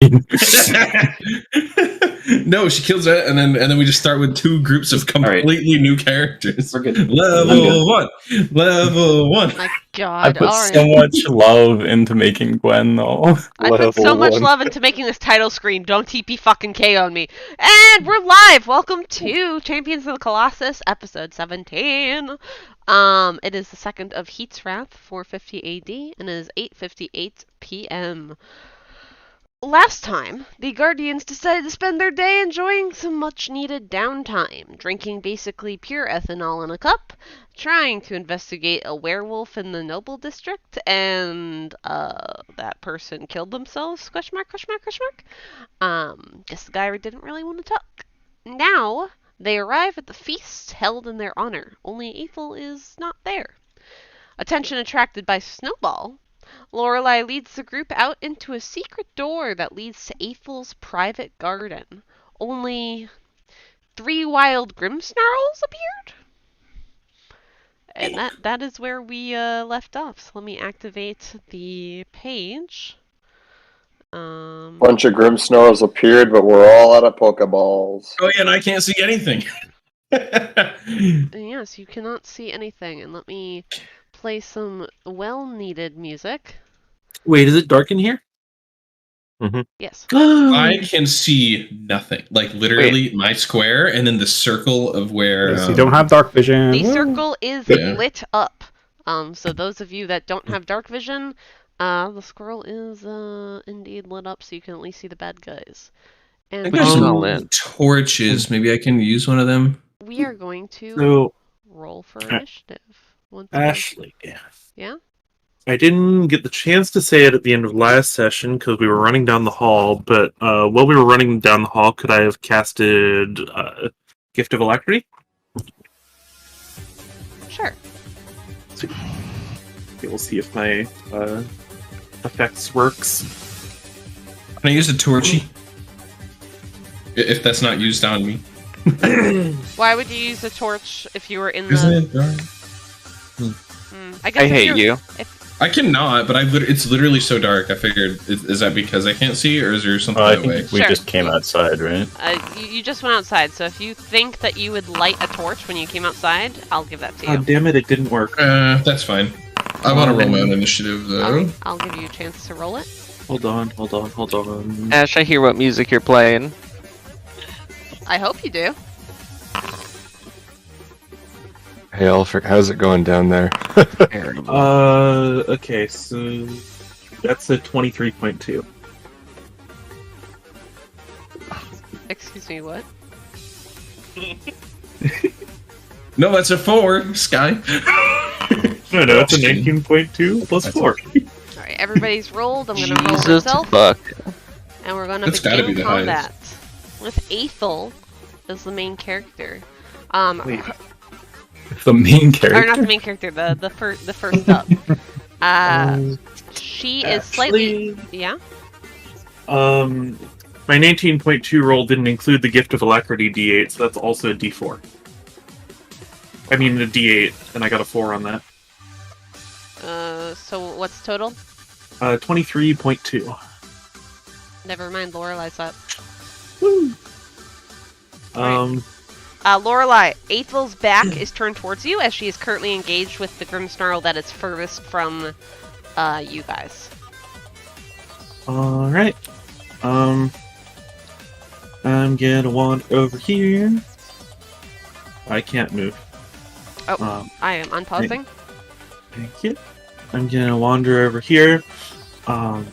screen. No, she kills it, and then we just start with two groups of completely new characters. We're good. Level 1. Level 1. My God. I put Alright. so much love into making Gwen, though. I put so much love into making this title screen. Don't TP fucking K on me. And we're live. Welcome to Champions of the Colossus, episode 17. It is the second of Heat's Wrath, 450 AD, and it is 8:58 PM. Last time, the Guardians decided to spend their day enjoying some much-needed downtime, drinking basically pure ethanol in a cup, trying to investigate a werewolf in the Noble District, and, that person killed themselves, Guess the guy didn't really want to talk. Now, they arrive at the feast held in their honor, only Athil is not there. Attention attracted by Snowball, Lorelei leads the group out into a secret door that leads to Athil's private garden. Only 3 wild Grimmsnarls appeared? And that is where we left off. So let me activate the page. Bunch of Grimmsnarls appeared, but we're all out of Pokeballs. Oh yeah, and I can't see anything. Yes, you cannot see anything. And let me play some well-needed music. Wait, is it dark in here? Mm-hmm. Yes. I can see nothing. Like literally my square and then the circle of where You don't have dark vision. The circle is lit up. So those of you that don't have dark vision, the squirrel is indeed lit up, so you can at least see the bad guys. And I think there's some torches. Maybe I can use one of them. we are going to roll for initiative. Ashley. Yeah? I didn't get the chance to say it at the end of last session because we were running down the hall, but while we were running down the hall, could I have casted Gift of Alacrity? Sure. Okay, we'll see if my effects works. Can I use a torchy? If that's not used on me. Why would you use a torch if you were in Isn't the... it dark? I guess I hate you. I cannot, but it's literally so dark. I figured, is that because I can't see, or is there something I that think way? we Sure. just came outside, right? You just went outside, so if you think that you would light a torch when you came outside, I'll give that to you. Oh, damn it didn't work. That's fine. I want to roll my own initiative, though. Alright, I'll give you a chance to roll it. Hold on. Ash, I hear what music you're playing. I hope you do. Hey Ulfryk, how's it going down there? Okay, so that's a 23.2. Excuse me, what? No, that's a 4, Sky. No, it's a 19.2 plus 4. Alright, everybody's rolled. I'm gonna roll Jesus myself. fuck. And we're gonna That's gotta begin be the combat with Athil as the main character. Wait. The main Or character. not the main character, the first up. She is slightly... Yeah? My 19.2 roll didn't include the Gift of Alacrity D8, so that's also a D4. I mean, the D8, and I got a 4 on that. So what's total? 23.2. Never mind, Lorelei's up. Woo! Lorelei, Athil's back is turned towards you as she is currently engaged with the Grimmsnarl that is furthest from you guys. Alright. I'm gonna wander over here. I can't move. Oh, I am unpausing. Thank you. I'm gonna wander over here. And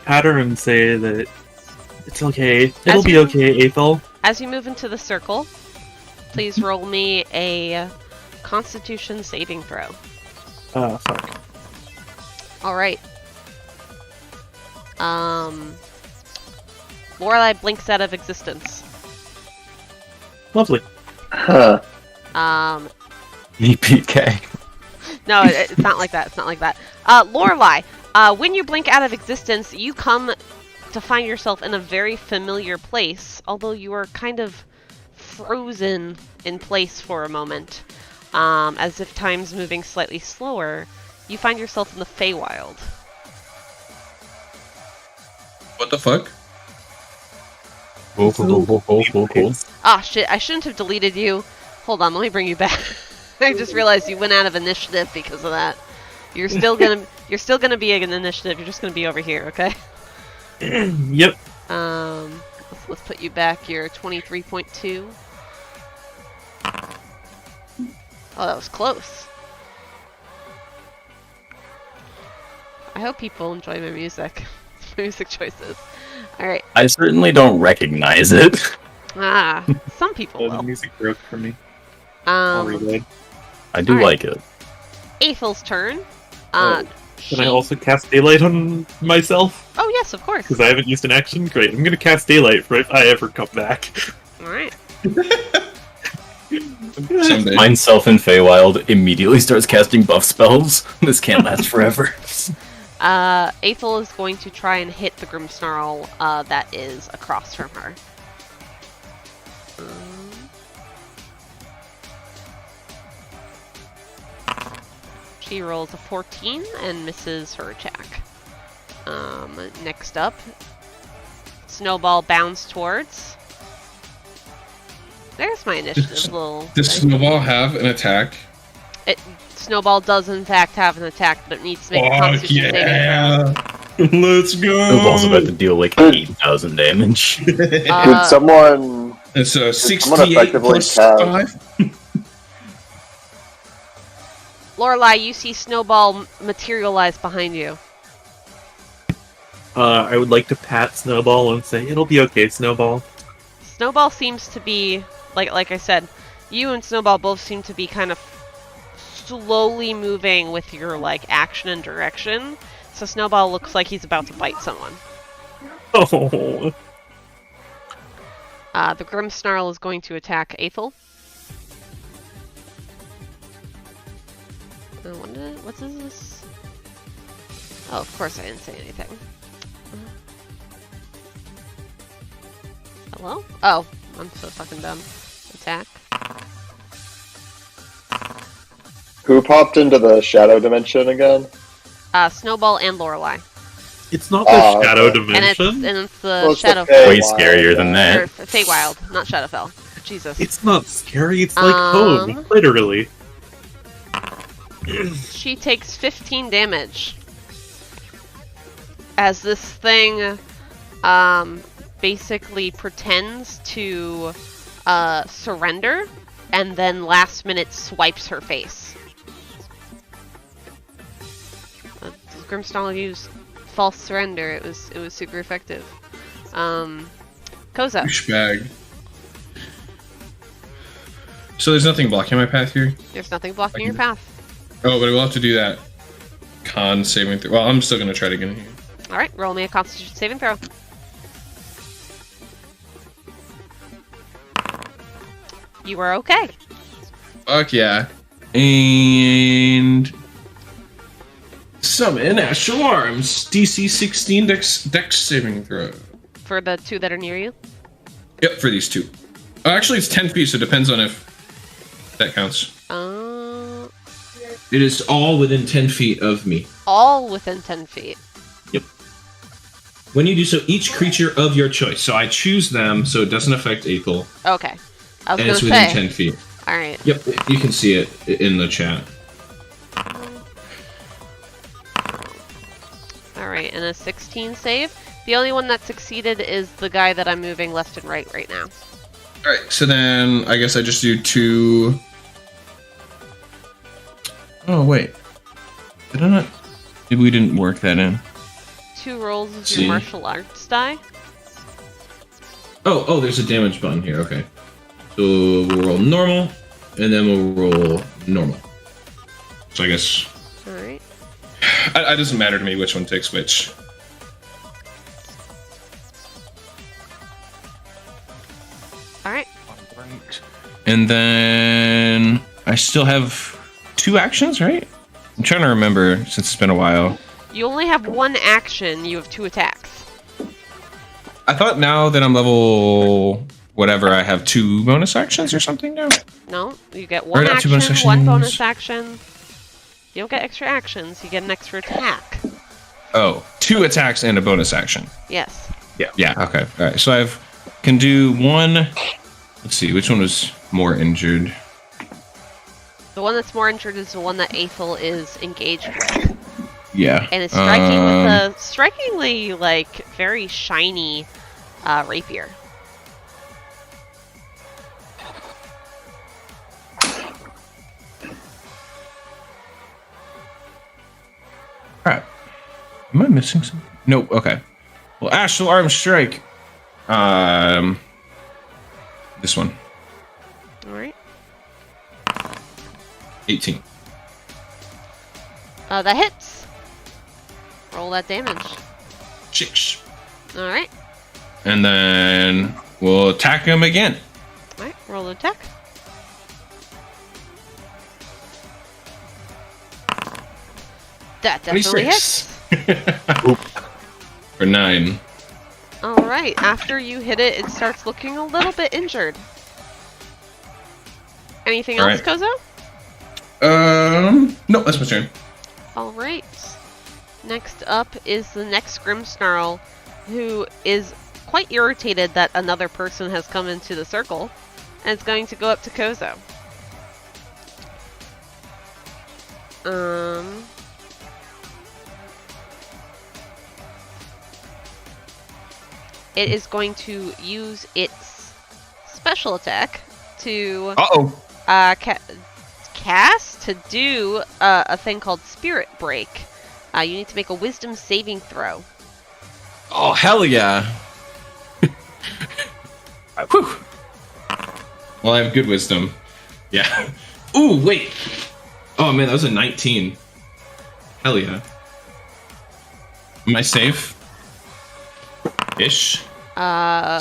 pat her and say that it's okay. It'll be okay, Athil. As you move into the circle, please roll me a Constitution saving throw. Fuck. Alright. Lorelei blinks out of existence. Lovely. Huh. EPK. No, it's not like that. It's not like that. Lorelei, when you blink out of existence, you come to find yourself in a very familiar place, although you are kind of frozen in place for a moment. As if time's moving slightly slower, you find yourself in the Faewrau. What the fuck? Cool. Ah, shit, I shouldn't have deleted you. Hold on, let me bring you back. I just realized you went out of initiative because of that. You're still gonna be an initiative. You're just gonna be over here, okay? Yep. Let's put you back. You're 23.2. Oh, that was close. I hope people enjoy my music. Music choices. Alright. I certainly don't recognize it. Ah, some people The will. music broke for me. I'll Um, reload. I do Alright. like it. Athil's turn. Can She... I also cast Daylight on myself? Oh, yes, of course. Because I haven't used an action? Great. I'm gonna cast Daylight for if I ever come back. Alright. Someday. Myself in Feywild immediately starts casting buff spells. This can't last forever. Athil is going to try and hit the Grimmsnarl that is across from her. She rolls a 14 and misses her attack. Next up, Snowball bounds towards. There's my initiative little. Does Snowball have an attack? Snowball does in fact have an attack, but it needs to make a Fuck Constitution saving yeah! Let's go! Snowball's about to deal like 8,000 damage. throw. Could someone... It's a someone 68 effectively plus cast- 5. Lorelei, you see Snowball materialize behind you. I would like to pat Snowball and say, it'll be okay, Snowball. Snowball seems to be, like I said, you and Snowball both seem to be kind of slowly moving with your, action and direction. So Snowball looks like he's about to bite someone. Oh. The Grimmsnarl is going to attack Athil. What is this? Oh, of course I didn't say anything. Hello? Oh, I'm so fucking dumb. Attack. Who popped into the shadow dimension again? Snowball and Lorelei. It's not the Oh, Shadow okay. Dimension. And it's the Well, it's the Shadow. Fey- Way scarier than Or that. Faewrau, not Shadowfell. Jesus. It's not scary, it's like home, literally. She takes 15 damage. As this thing basically pretends to surrender and then last minute swipes her face. Grimmsnarl used false surrender. It was super effective. Koso. Douchebag. So there's nothing blocking my path here? There's nothing blocking your path. Oh, but I will have to do that con saving throw. Well, I'm still gonna try it again here. Alright, roll me a Constitution saving throw. You are okay. Fuck yeah. And summon Astral Arms. DC 16 Dex saving throw. For the two that are near you. Yep, for these two. Actually, it's 10 feet, so it depends on if that counts. It is all within 10 feet of me. All within 10 feet. Yep. When you do so, each creature of your choice. So I choose them, so it doesn't affect Athil. Okay. I was And it's gonna within say. 10 feet. Alright. Yep, you can see it in the chat. Alright, and a 16 save. The only one that succeeded is the guy that I'm moving left and right now. Alright, so then I guess I just do 2... Oh, wait. Did I not... Maybe we didn't work that in. 2 rolls of See. your martial arts die. Oh, there's a damage button here, okay. So we'll roll normal, and then we'll roll normal. So I guess... Alright. It doesn't matter to me which one takes which. Alright. And then... I still have 2 actions, right? I'm trying to remember since it's been a while. You only have 1 action, you have 2 attacks. I thought now that I'm level... whatever, I have 2 bonus actions or something now? No, you get 1 not 2 action, bonus 1 actions. bonus action. You don't get extra actions, you get an extra attack. Oh, 2 2 attacks and a bonus action. Yes. Yeah. Okay. All right. So can do one. Let's see. Which one was more injured? The one that's more injured is the one that Athil is engaged with. Yeah. And it's striking with a strikingly, like, very shiny rapier. Crap. Am I missing something? Nope. Okay. Well, Astral Arm Strike. This one. All right. 18. That hits. Roll that damage. 6. All right. And then we'll attack him again. All right. Roll the attack. That definitely 26. hits. For 9. All right. After you hit it, it starts looking a little bit injured. Anything All else, right. Koso? No, that's my turn. All right. Next up is the next Grimmsnarl, who is quite irritated that another person has come into the circle, and is going to go up to Koso. It is going to use its special attack to cast to do a thing called Spirit Break. You need to make a Wisdom saving throw. Oh, hell yeah. Whew. Well, I have good wisdom. Yeah. Ooh, wait. Oh, man, that was a 19. Hell yeah. Am I safe? Ish. So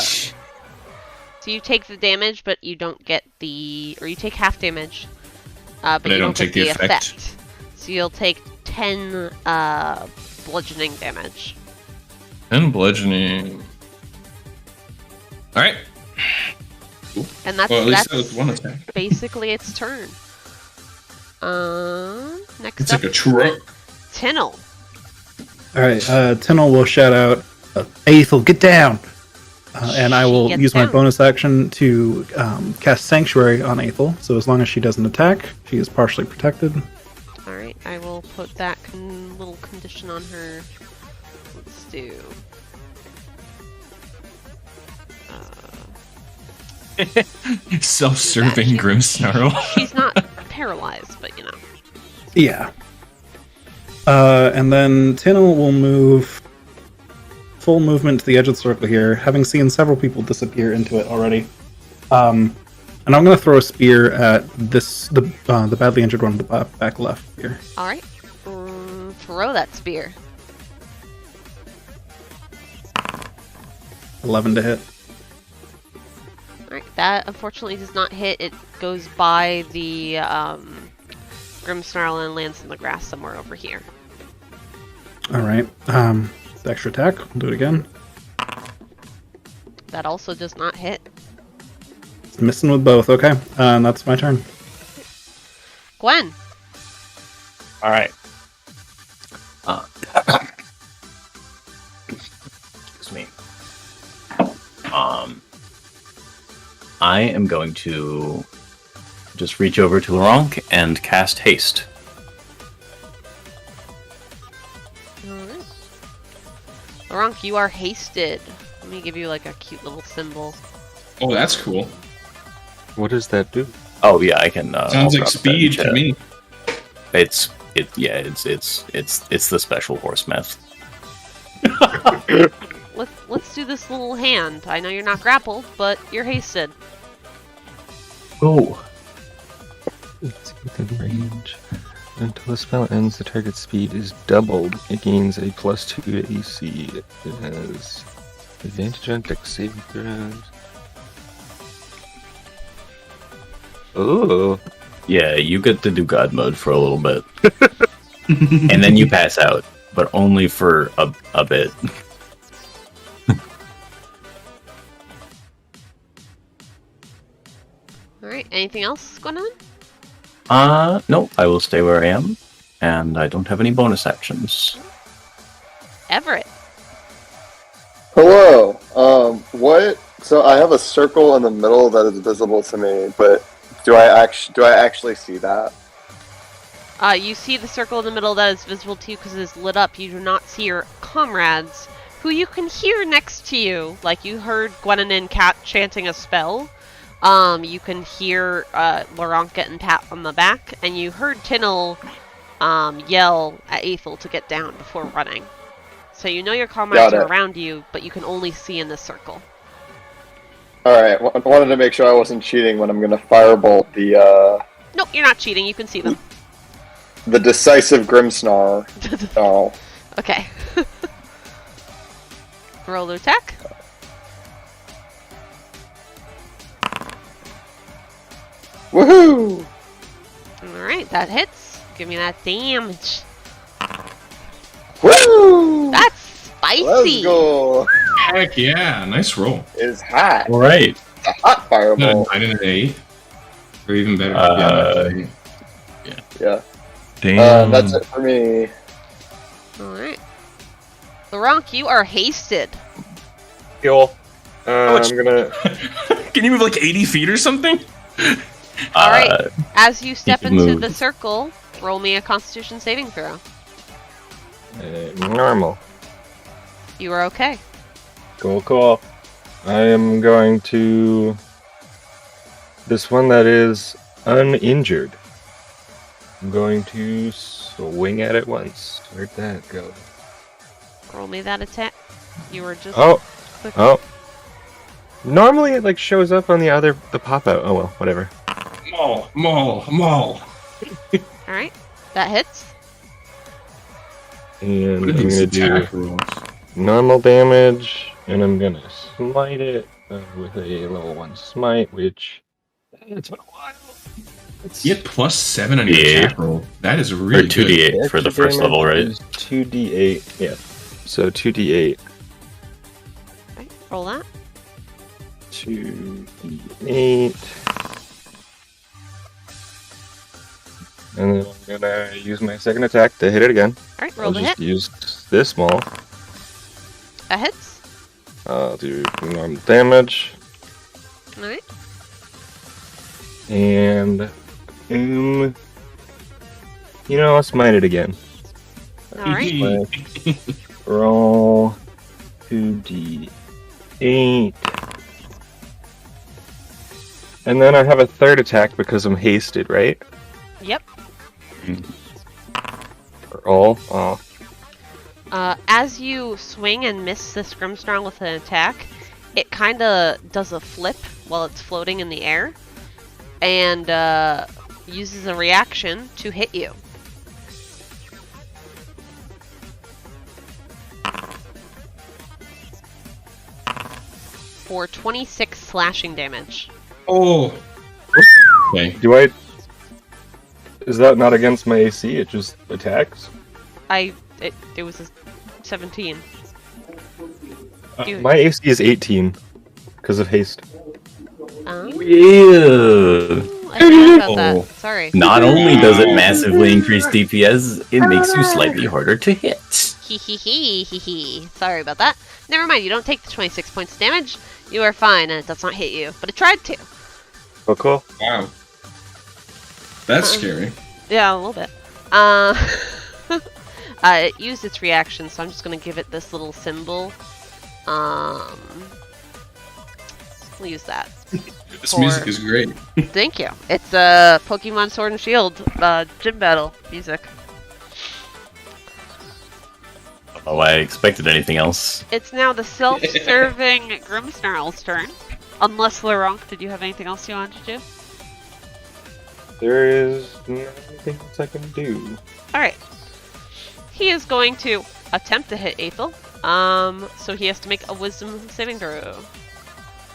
you take the damage, but you don't get the... Or you take half damage. But you I don't get take the effect. So you'll take 10 bludgeoning damage. 10 bludgeoning. Alright. And that's, Well, at least that's that was one attack. basically its turn. Next It's up, like a truck. Tynyl. Alright, Tynyl will shout out, Athil, get down! And I will Gets use my down. bonus action to cast Sanctuary on Athil, so as long as she doesn't attack, she is partially protected. Alright, I will put that little condition on her. Let's do... Self-serving Grimmsnarl. She's not paralyzed, but you know. Yeah. And then Tynyl will move full movement to the edge of the circle here, having seen several people disappear into it already. And I'm going to throw a spear at the badly injured one, the back left here. Alright. Throw that spear. 11 to hit. Alright, that unfortunately does not hit. It goes by the Grimmsnarl and lands in the grass somewhere over here. Alright. The extra attack. We'll do it again. That also does not hit. It's missing with both. Okay. And that's my turn. Gwen! All right. Excuse me. I am going to just reach over to Luronk and cast haste. Alright. Luronk, you are hasted. Let me give you like a cute little symbol. Oh, that's cool. What does that do? Oh yeah, I can. Sounds I'll like drop that speed in to chat. me. It's the special horsemouth. Let's do this little hand. I know you're not grappled, but you're hasted. Oh. It's within range. Until the spell ends, the target's speed is doubled. It gains a +2 to AC. It has advantage on dex saving throws. Oh. Yeah, you get to do God mode for a little bit. And then you pass out, but only for a bit. Alright, anything else going on? No, I will stay where I am, and I don't have any bonus actions. Everett. Hello. What? So I have a circle in the middle that is visible to me, but do I actually see that? You see the circle in the middle that is visible to you because it is lit up. You do not see your comrades, who you can hear next to you. Like you heard Gwenwynwyn chanting a spell. You can hear Luronk getting pat on the back, and you heard Tynyl yell at Athil to get down before running. So you know your comrades are around you, but you can only see in this circle. Alright, I wanted to make sure I wasn't cheating when I'm going to firebolt the, Nope, you're not cheating. You can see them. the decisive Grimmsnarl. Oh. Okay. Roll the attack. Woohoo! Alright, that hits. Give me that damage. Woo! That's spicy! Let's go! Heck yeah, nice roll. It's hot. All right. It's a hot fireball. 9 and an 8. Or even better. Yeah. Damn. That's it for me. Alright. Luronk, you are hasted. Cool. much- I'm gonna. Can you move like 80 feet or something? Alright, as you step you into moved. the circle, roll me a Constitution saving throw. Normal. You are okay. Cool. I am going to... This one that is uninjured. I'm going to swing at it once. Where'd that go? Roll me that attack. You were just... Oh. Normally it like shows up on the pop out. Oh well, whatever. Maul. Alright, that hits. And What are I'm these gonna do attack rolls? normal damage, and I'm gonna smite it with a level 1 smite, which it's been a while. You get +7 on your Yeah. attack roll. That is Or really 2d8 The for the extra first level, damage right? is 2d8. Yeah. So 2d8. Right, roll that. 2d8. And then I'm gonna use my second attack to hit it again. Alright, I'll roll the just hit. use this small. That hits. I'll do normal damage. Alright. And I'll smite it again. Alright. Roll 2d8. And then I have a third attack because I'm hasted, right? Yep. Or all? Oh. As you swing and miss this Grimmsnarl with an attack, it kind of does a flip while it's floating in the air, and uses a reaction to hit you. For 26 slashing damage. Oh. Okay. Is that not against my AC? It just attacks? It was a 17. My AC is 18 because of haste. Yeah. I forgot about that. Sorry. Not only does it massively increase DPS, it makes you slightly harder to hit. Hee. Sorry about that. Never mind, you don't take the 26 points of damage. You are fine, and it does not hit you. But it tried to. Oh, cool. Wow. That's scary. Yeah, a little bit. It used its reaction, so I'm just gonna give it this little symbol. We'll use that. This music is great. Thank you. It's Pokemon Sword and Shield gym battle music. Oh, I expected anything else. It's now the self-serving Grimmsnarls' turn. Unless Luronk, did you have anything else you wanted to do? There is nothing else I can do. Alright. He is going to attempt to hit Athil. So he has to make a wisdom saving throw.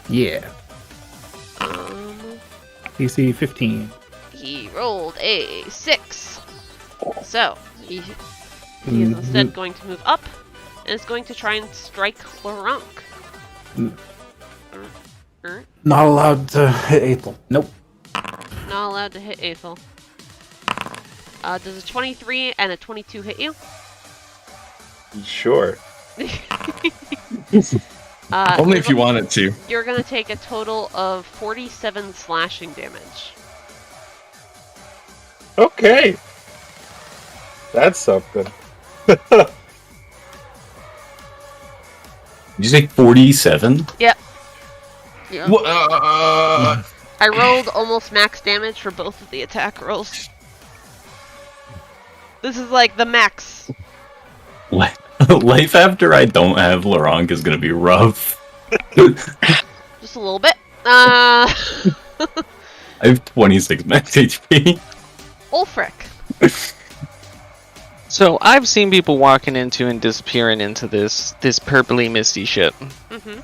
Yeah. DC 15. He rolled a 6. So, he is instead going to move up and is going to try and strike Luronk. Not allowed to hit Athil. Nope. Not allowed to hit Athil. Does a 23 and a 22 hit you? Sure. Only if you wanted to. You're gonna take a total of 47 slashing damage. Okay. That's something. Did you say 47? Yep. Yeah. Wha- I rolled almost max damage for both of the attack rolls. This is like the max. Life after I don't have Luronk is gonna be rough. Just a little bit. I have 26 max HP. Ulfryk. So I've seen people walking into and disappearing into this purpley misty shit. Mm-hmm.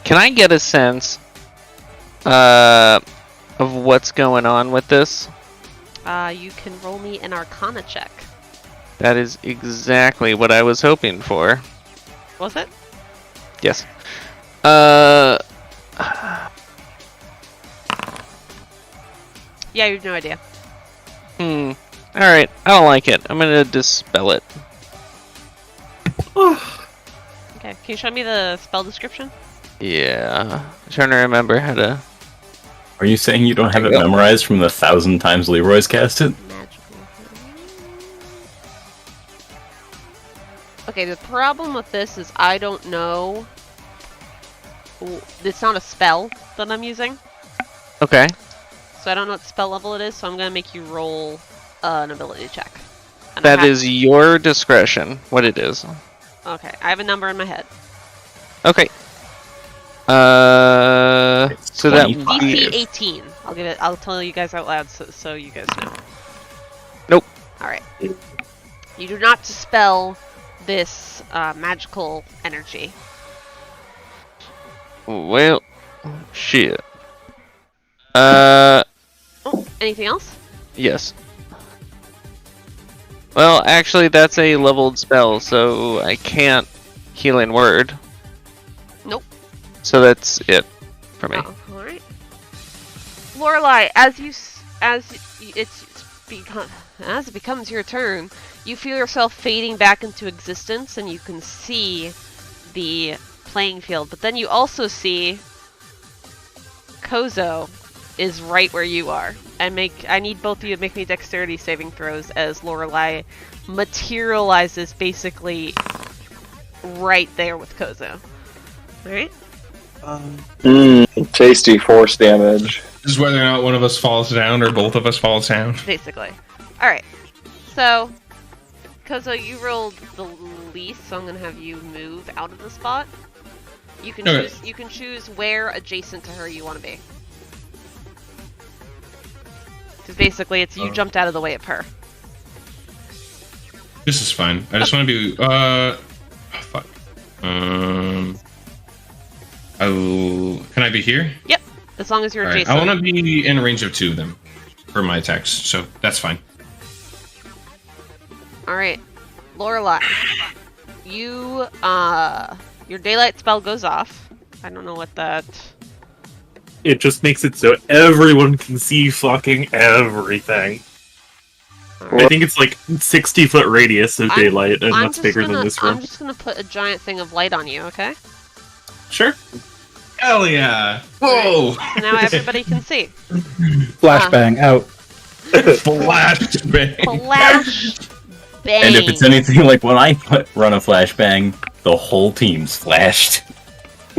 Can I get a sense of what's going on with this? You can roll me an Arcana check. That is exactly what I was hoping for. Was it? Yes. Yeah, you have no idea. Alright, I don't like it. I'm gonna dispel it. Okay, can you show me the spell description? Yeah. I'm trying to remember how to... Are you saying you don't have it memorized from the 1,000 times Leroy's cast it? Magical. Okay, the problem with this is I don't know. It's not a spell that I'm using, Okay. so I don't know what spell level it is, so I'm gonna make you roll an ability check. And That is your discretion, what it is. Okay, I have a number in my head. Okay. So that would DC be... 18. I'll tell you guys out loud so you guys know. Nope. Alright. You do not dispel this magical energy. Well, shit. Oh, anything else? Yes. Well, actually, that's a leveled spell, so I can't Healing Word. Nope. So that's it for me. Oh, all right. Lorelei, as it becomes your turn, you feel yourself fading back into existence, and you can see the playing field. But then you also see Koso is right where you are, and I need both of you to make me dexterity saving throws as Lorelei materializes basically right there with Koso. All right. Tasty force damage. This is whether or not one of us falls down or both of us falls down. Basically. Alright. So, Koso, you rolled the least, so I'm gonna have you move out of the spot. You can choose where adjacent to her you want to be. Because basically it's you jumped out of the way of her. This is fine. I just want to be fuck. Can I be here? Yep. As long as you're Right. adjacent. I want to be in range of 2 of them for my attacks, so that's fine. Alright. Lorelei. You, your daylight spell goes off. I don't know what that... It just makes it so everyone can see fucking everything. I think it's like 60-foot radius of daylight, and that's bigger than this room. I'm just gonna put a giant thing of light on you, okay? Sure. Hell yeah! Whoa! So now everybody can see. Flashbang out. Flashbang! Flashbang! And if it's anything like when I run a flashbang, the whole team's flashed.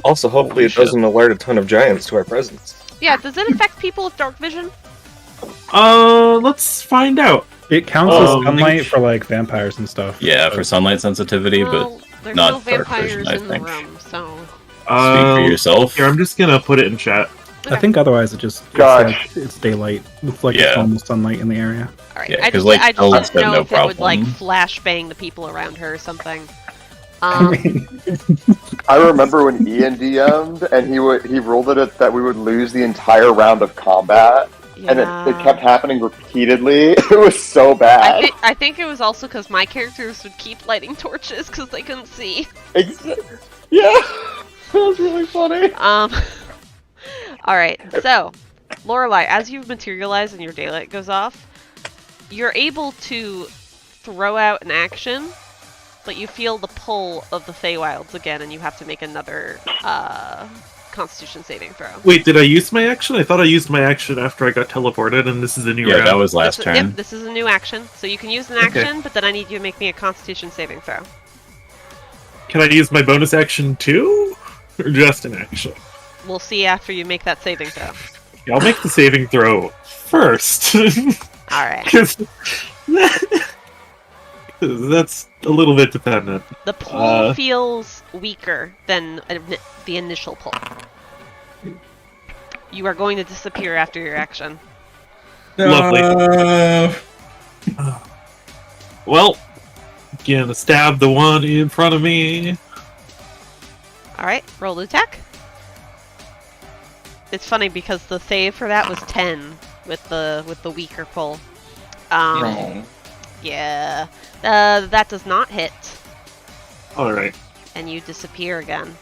Also, hopefully it doesn't alert a ton of giants to our presence. Yeah, does it affect people with dark vision? Let's find out. It counts as sunlight for like vampires and stuff. Yeah, for sunlight sensitivity, Well, but there's not no dark vampires vision, I in the think. room, so... Speak for yourself. Here, I'm just gonna put it in chat. I think otherwise it's daylight. It's like Yeah. almost sunlight in the area. Alright, Yeah, I 'cause, just, like, I just elves didn't have know no if it would like problem. flashbang the people around her or something. I remember when Ian DM'd, and he ruled it that we would lose the entire round of combat, and it kept happening repeatedly. It was so bad. I think it was also because my characters would keep lighting torches because they couldn't see. Yeah, that was really funny. Alright, so, Lorelei, as you materialize and your daylight goes off, you're able to throw out an action but you feel the pull of the Feywilds again, and you have to make another Constitution saving throw. Wait, did I use my action? I thought I used my action after I got teleported, and this is a new round. Yeah, that was last turn. Yep, this is a new action. So you can use an action, but then I need you to make me a Constitution saving throw. Can I use my bonus action too? Or just an action? We'll see after you make that saving throw. Yeah, I'll make the saving throw first. Alright. Because that's a little bit dependent. The pull feels weaker than the initial pull. You are going to disappear after your action. Lovely. Well, gonna stab the one in front of me. Alright, roll attack. It's funny because the save for that was 10 with the weaker pull. Yeah. That does not hit. Alright. And you disappear again.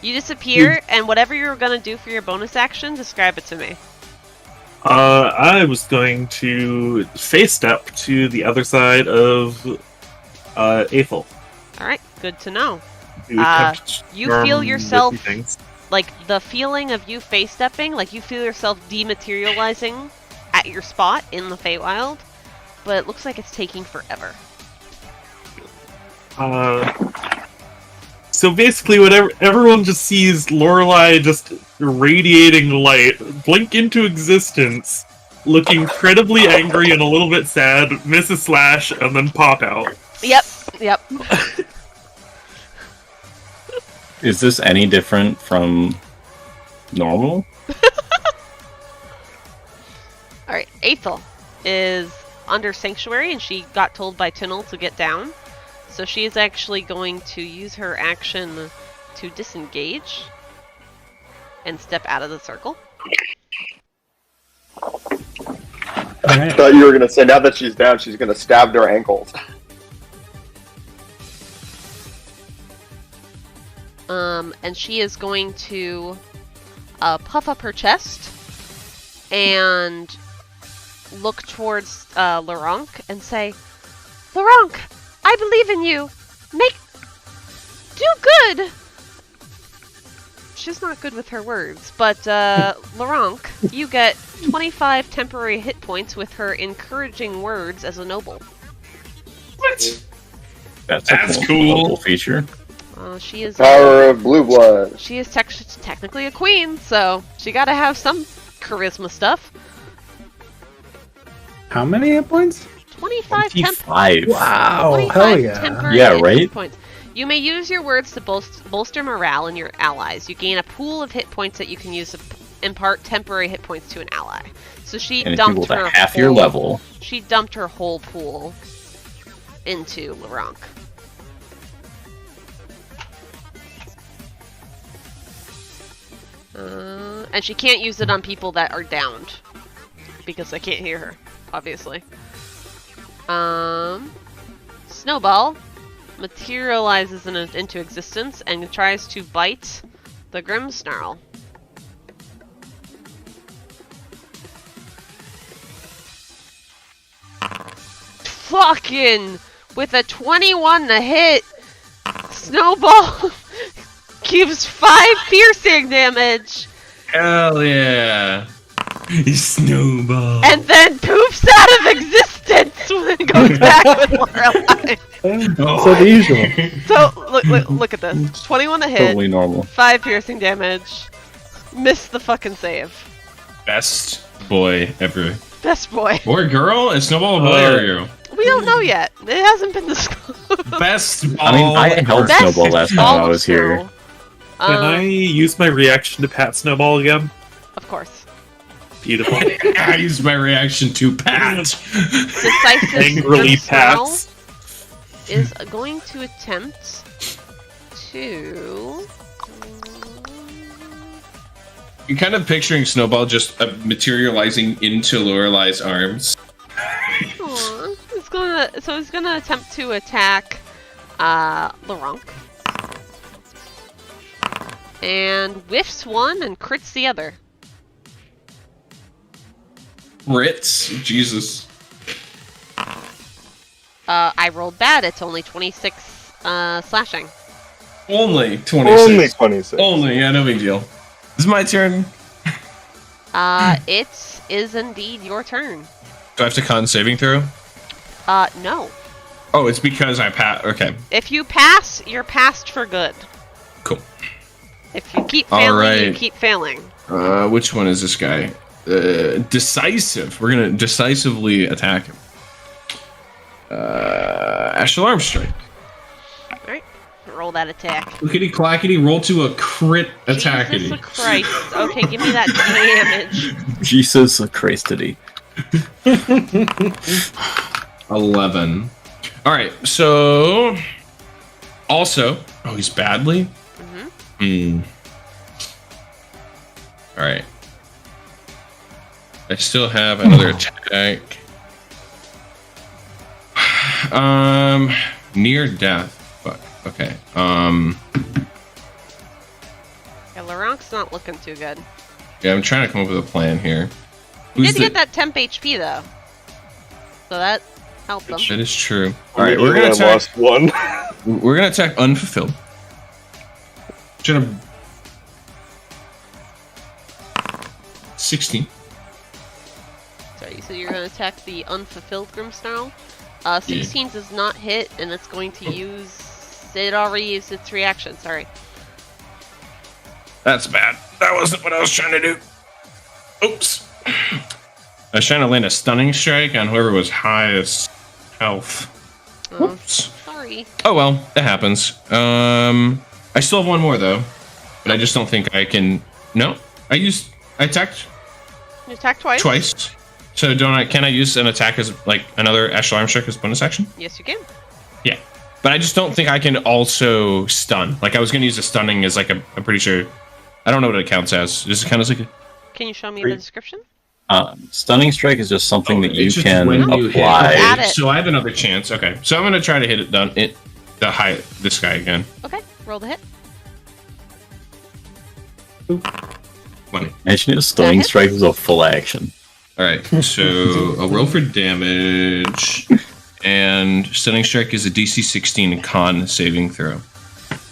You disappear, and whatever you're gonna do for your bonus action, describe it to me. I was going to face step to the other side of Athil. Alright, good to know. You You feel yourself, like, the feeling of you face stepping, like you feel yourself dematerializing at your spot in the Feywild, but it looks like it's taking forever. So basically, everyone just sees Lorelei just radiating light, blink into existence, look incredibly angry and a little bit sad, miss a slash, and then pop out. Yep. Is this any different from normal? Alright, Athil is under Sanctuary, and she got told by Tynyl to get down. So she is actually going to use her action to disengage and step out of the circle. I thought you were going to say now that she's down, she's going to stab their ankles. And she is going to puff up her chest and look towards Luronk and say, Luronk, I believe in you. Do good. She's not good with her words, but Luronk, you get 25 temporary hit points with her encouraging words as a noble. What? That's cool. Cool feature. She is Power of blue blood. She is technically a queen, so she gotta have some charisma stuff. How many hit points? 25 Wow, 25 hell yeah. temporary Yeah, right? hit points. You may use your words to bolster morale in your allies. You gain a pool of hit points that you can use to impart temporary hit points to an ally. So she And dumped equal her to half your level. She dumped her whole pool into Luronk. And she can't use it on people that are downed because I can't hear her, obviously. Snowball materializes into existence and tries to bite the Grimmsnarl. Fucking with a 21 to hit, Snowball gives 5 piercing damage. Hell yeah. Snowball. And then poofs out of existence when it goes back with Lorelei. So the usual. So, look at this. 21 to hit. Totally normal. 5 piercing damage. Missed the fucking save. Best boy ever. Best boy. Or girl? Is Snowball a boy or a girl? We don't know yet. It hasn't been disclosed. Best ball. I mean, I held Best Snowball last time ball I of was here. snow. Can I use my reaction to pat Snowball again? Of course. Beautiful. I used my reaction to pat. Decisive Angrily Grimmsnarl pats. is going to attempt to... You're kind of picturing Snowball just materializing into Lorelei's arms. Aw. He's gonna attempt to attack Luronk. And whiffs one and crits the other. Ritz, Jesus. I rolled bad. It's only 26 slashing. Only 26. Only 26. Only, yeah, no big deal. This is my turn. It is indeed your turn. Do I have to con saving throw? No. Oh, it's because I pass. Okay. If you pass, you're passed for good. Cool. If you keep failing, Alright. you keep failing. Which one is this guy? Decisive. We're gonna decisively attack him. Astral Arm Strike. Alright. Roll that attack. Clickety clackety, roll to a crit attackity. Jesus Christ. Okay, give me that damage. Jesus Christity. 11. Alright, so... Also... Oh, he's badly? Alright. I still have another attack. Near death. Fuck. Okay. Yeah, Luronk's not looking too good. Yeah, I'm trying to come up with a plan here. He did get that temp HP though. So that helped him. That is true. Alright, we're gonna attack... lost one. We're gonna attack Unfulfilled. Should have... 16. Sorry, so you're going to attack the unfulfilled Grimmsnarl. 16 does not hit, and it's going to use... It already used its reaction, sorry. That's bad. That wasn't what I was trying to do. Oops. I was trying to land a stunning strike on whoever was highest health. Whoops. Sorry. Oh well, it happens. I still have one more though, but I just don't think I can. No, I attacked. You attacked twice. Twice. So can I use an attack as like another Astral Arm Strike as bonus action? Yes, you can. Yeah, but I just don't think I can also stun. Like I was gonna use a stunning as like I'm pretty sure. I don't know what it counts as. Does it count as like a... Can you show me the description? Stunning Strike is just something that you it's just can when you hit. apply. Add it. So I have another chance. Okay, so I'm gonna try to hit it this guy again. Okay, roll the hit. 20. Imagine if Stunning hit? Strike was a full action. All right, so I'll roll for damage, and Stunning Strike is a DC 16 con saving throw.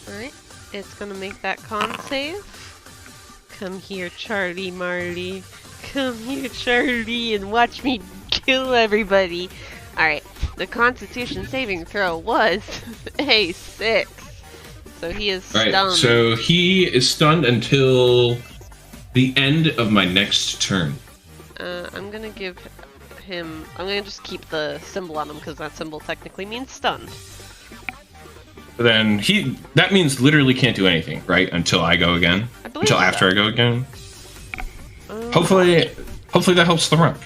Alright, it's gonna make that con save. Come here, Charlie Marley. Come here, Charlie, and watch me kill everybody. Alright, the Constitution saving throw was a 6. So he is stunned. All right, so he is stunned until the end of my next turn. I'm gonna give him... I'm gonna just keep the symbol on him, because that symbol technically means stunned. Then that means literally can't do anything, right? Until I go again. I believe Until so. after I go again. Hopefully that helps the rock.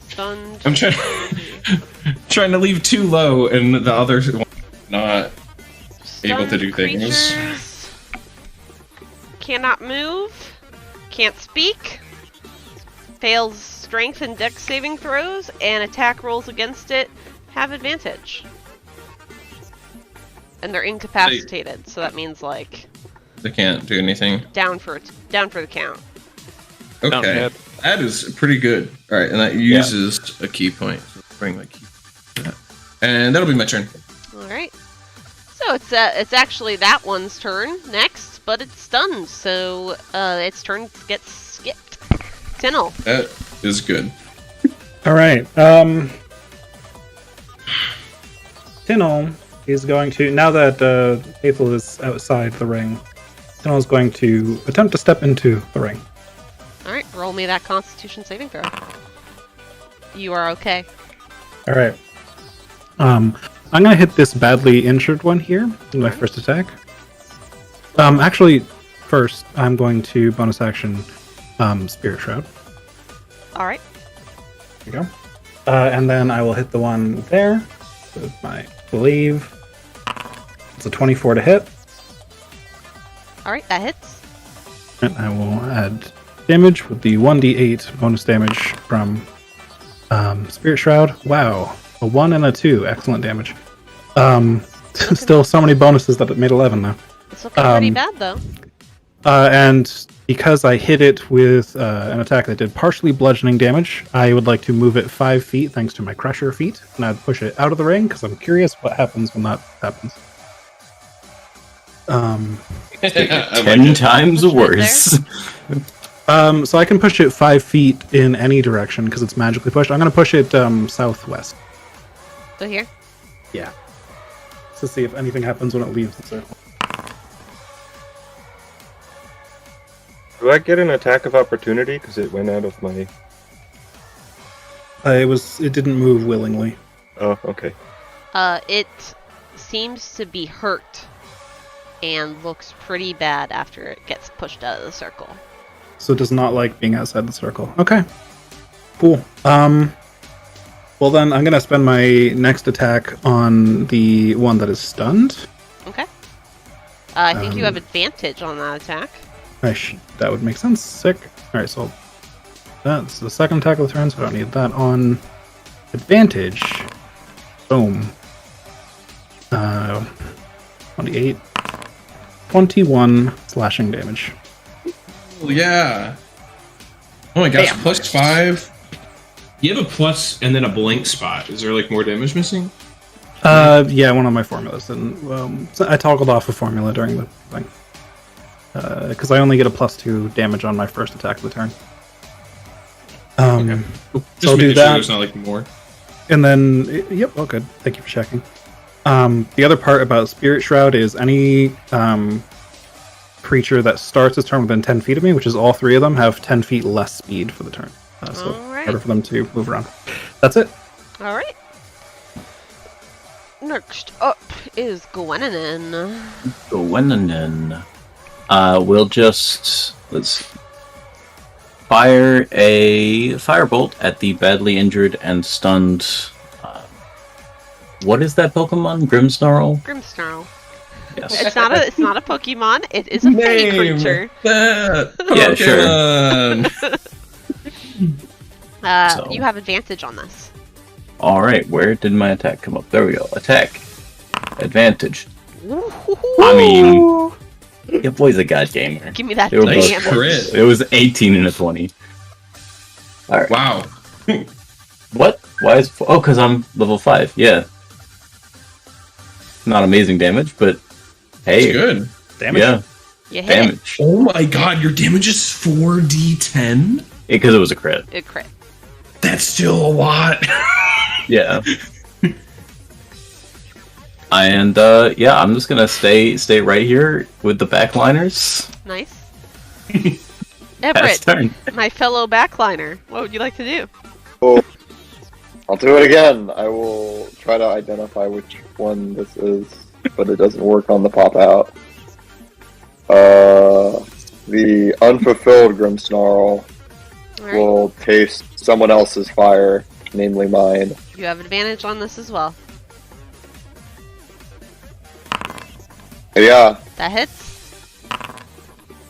Stunned. I'm trying to leave too low, and the others not able to do things. Creatures cannot move, can't speak, fails strength and dex saving throws, and attack rolls against it have advantage. And they're incapacitated, so that means like They can't do anything. down for the count. Okay, that is pretty good. All right, and that uses a key point. So bring my key to that. And that'll be my turn. All right. So it's actually that one's turn next, but it's stunned, so its turn gets skipped. Tynyl. That is good. All right. Tynyl is going to, now that Athil is outside the ring, Tynyl is going to attempt to step into the ring. All right, roll me that Constitution saving throw. You are okay. All right. I'm gonna hit this badly injured one here in my first attack. Actually, first I'm going to bonus action Spirit Shroud. All right. There you go. And then I will hit the one there with my glaive. It's a 24 to hit. All right, that hits. And I will add damage with the 1d8 bonus damage from Spirit Shroud. Wow. A 1 and a 2. Excellent damage. Still so many bonuses that it made 11 though. It's looking pretty bad though. And because I hit it with an attack that did partially bludgeoning damage, I would like to move it 5 feet thanks to my Crusher feat, and I'd push it out of the ring because I'm curious what happens when that happens. 10 times worse. So I can push it 5 feet in any direction because it's magically pushed. I'm going to push it southwest. So here? Yeah. To see if anything happens when it leaves the circle. Do I get an attack of opportunity because it went out of my... It didn't move willingly. Oh, okay. It seems to be hurt and looks pretty bad after it gets pushed out of the circle. So it does not like being outside the circle. Okay. Cool. Well then, I'm going to spend my next attack on the one that is stunned. Okay. I think you have advantage on that attack. That would make sense. Sick. Alright, so that's the second attack of the turn, so I don't need that on advantage. Boom. 28. 21 slashing damage. Oh, yeah. Oh my gosh, +5. You have a plus and then a blank spot. Is there like more damage missing? Yeah, one of my formulas. And so I toggled off a formula during the thing. Because I only get a +2 damage on my first attack of the turn. Okay. So I'll do sure that. there's not like more. And then, yep, all good. Thank you for checking. The other part about Spirit Shroud is any creature that starts its turn within 10 feet of me, which is all 3 of them, have 10 feet less speed for the turn. So harder for them to move around. That's it. All right. Next up is Gwenwynwyn. Gwenwynwyn. We'll let's fire a firebolt at the badly injured and stunned. What is that Pokemon? Grimmsnarl? Grimmsnarl. Yes. It's not a Pokemon. It is a fey creature. Yeah, sure. You have advantage on this. Alright, where did my attack come up? There we go. Attack. Advantage. I mean, your boy's a god gamer. Give me that Nice damage. crit. It was 18 and a 20. Alright. Wow. What? Why is... Oh, because I'm level 5. Yeah. Not amazing damage, but hey. It's good. Damage. Yeah. You hit Damage. Oh my god, your damage is 4d10? Because it was a crit. it. Crit. That's still a lot. Yeah. And yeah, I'm just gonna stay right here with the backliners. Nice. Pass Everett, turn. my fellow backliner, what would you like to do? Oh, I'll do it again. I will try to identify which one this is, but it doesn't work on the pop out. The unfulfilled Grimmsnarl Alright. will taste someone else's fire, namely mine. You have advantage on this as well. Yeah, That hits.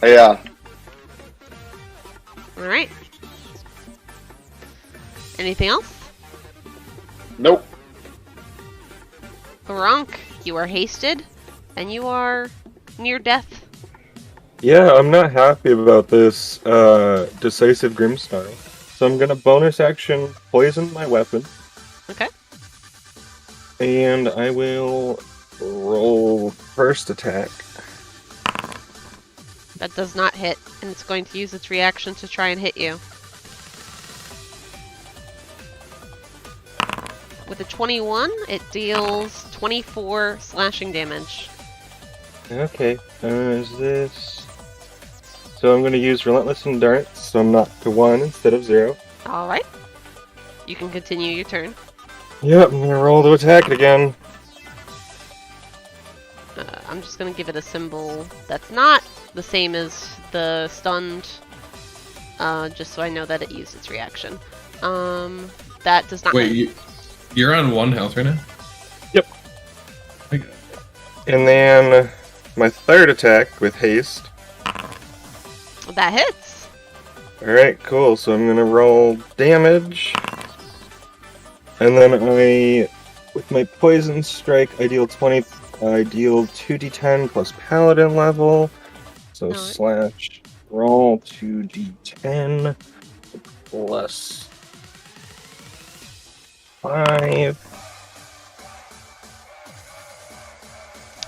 yeah. Alright. Anything else? Nope. Luronk, you are hasted, and you are near death. Yeah, I'm not happy about this decisive Grimmsnarl. So I'm gonna bonus action poison my weapon. Okay. And I will roll first attack. That does not hit, and it's going to use its reaction to try and hit you. With a 21, it deals 24 slashing damage. Okay, is this... So I'm going to use Relentless Endurance, so I'm knocked to 1 instead of 0. Alright. You can continue your turn. Yep, I'm going to roll to attack it again. I'm just going to give it a symbol that's not the same as the stunned, just so I know that it used its reaction. That does not... Wait, you're on 1 health right now? Yep. Okay. And then my third attack with haste. That hits. Alright, cool. So I'm gonna roll damage. And then with my poison strike, I deal 2d10 plus paladin level. So Alright. slash roll 2d10 plus 5.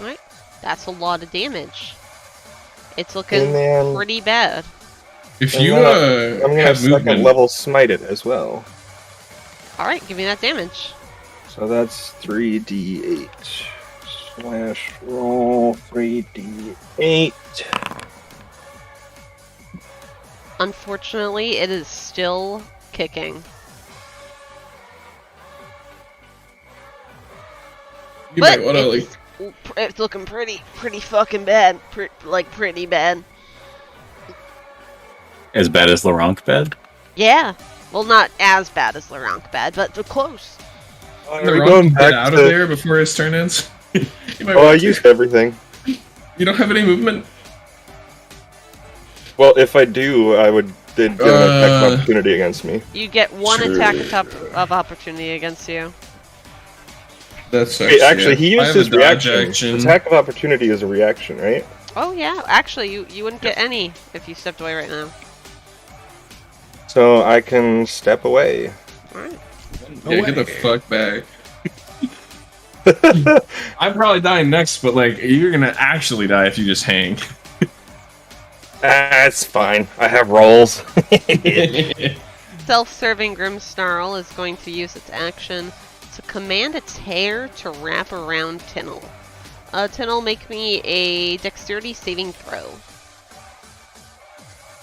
Alright. That's a lot of damage. It's looking And then- pretty bad. If And you then I'm gonna have second movement, level smite it as well. Alright, give me that damage. So that's 3d8 slash roll 3d8. Unfortunately, it is still kicking. you But might want to like. it's looking pretty fucking bad. Pretty bad. As bad as Luronk bed? Yeah. Well, not as bad as Luronk bad, but close. Are The we Ron going can back get out to... of there before his turn ends. You might Oh, I want to. used everything. You don't have any movement. Well, if I do, I would then get an attack of opportunity against me. You get one Sure. attack of opportunity against you. That's Wait, actually, he I used have a his dodge reaction. Attack of opportunity is a reaction, right? Oh yeah, actually, you wouldn't get any if you stepped away right now. So I can step away. Alright. Yeah, get the fuck back. I'm probably dying next, but like you're gonna actually die if you just hang. That's fine. I have rolls. Self-serving Grimmsnarl is going to use its action to command its hair to wrap around Tynyl. Tynyl, make me a dexterity saving throw.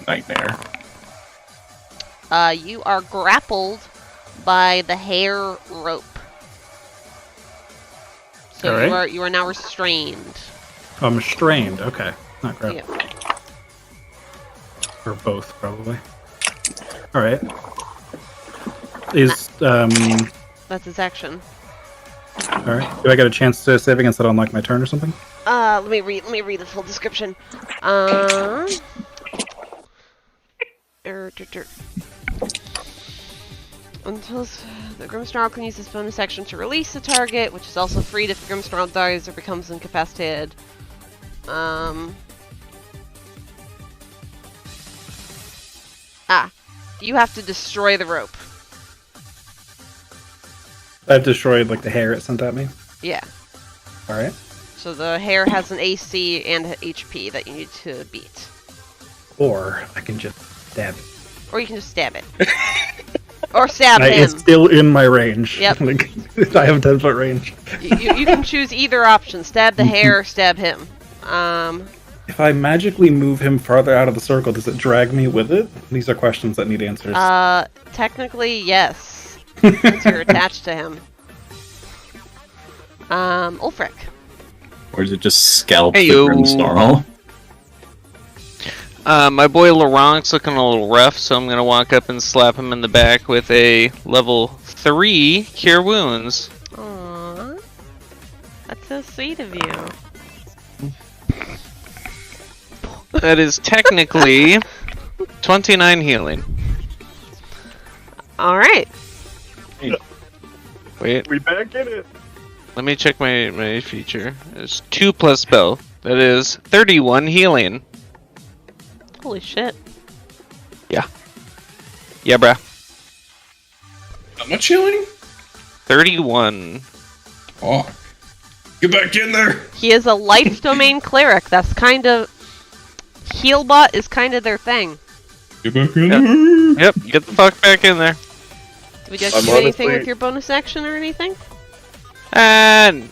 Nightmare. You are grappled by the hair rope. So Alright. you are now restrained. I'm restrained. Okay. Not great. Yeah. Or both, probably. Alright. Is, That's its action. alright. Do I get a chance to save against it on, like, my turn or something? Let me read the full description. Until the Grimmsnarl can use this bonus action to release the target, which is also freed if the Grimmsnarl dies or becomes incapacitated. You have to destroy the rope. I've destroyed, like, the hair it sent at me. Yeah. Alright. So the hair has an AC and HP that you need to beat. Or I can just stab it. Or you can just stab it. Or stab him. It's still in my range. Yep. Like, I have 10-foot range. You can choose either option. Stab the hair or stab him. If I magically move him farther out of the circle, does it drag me with it? These are questions that need answers. Technically, yes. Since you're attached to him. Ulfryk. Or is it just scalp Hey, the yo. Grimmsnarl? My boy Luronk's looking a little rough, so I'm gonna walk up and slap him in the back with a level 3 Cure Wounds. Aww. That's so sweet of you. That is technically 29 healing. Alright. Wait, We back in it. let me check my feature. It's 2 plus spell. That is 31 healing. Holy shit. Yeah, bruh. How much healing? 31. Oh, get back in there. He is a life domain cleric. That's kind of... Healbot is kind of their thing. Get back in Yep. there. Yep, get the fuck back in there. Did we just I'm do anything honestly- with your bonus action or anything? And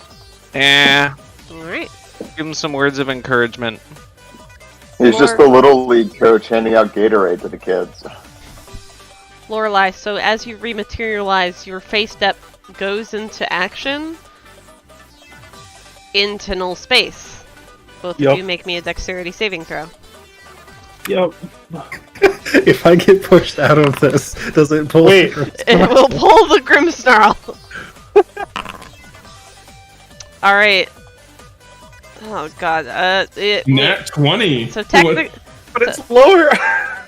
Alright. give him some words of encouragement. He's just the little league coach handing out Gatorade to the kids. Lorelei, so as you rematerialize, your face step goes into action into null space. Both Yep. of you make me a dexterity saving throw. Yep. If I get pushed out of this, does it pull? Wait. It will pull the Grimmsnarl. Alright. Oh god. Nat 20. So technically... But it's lower.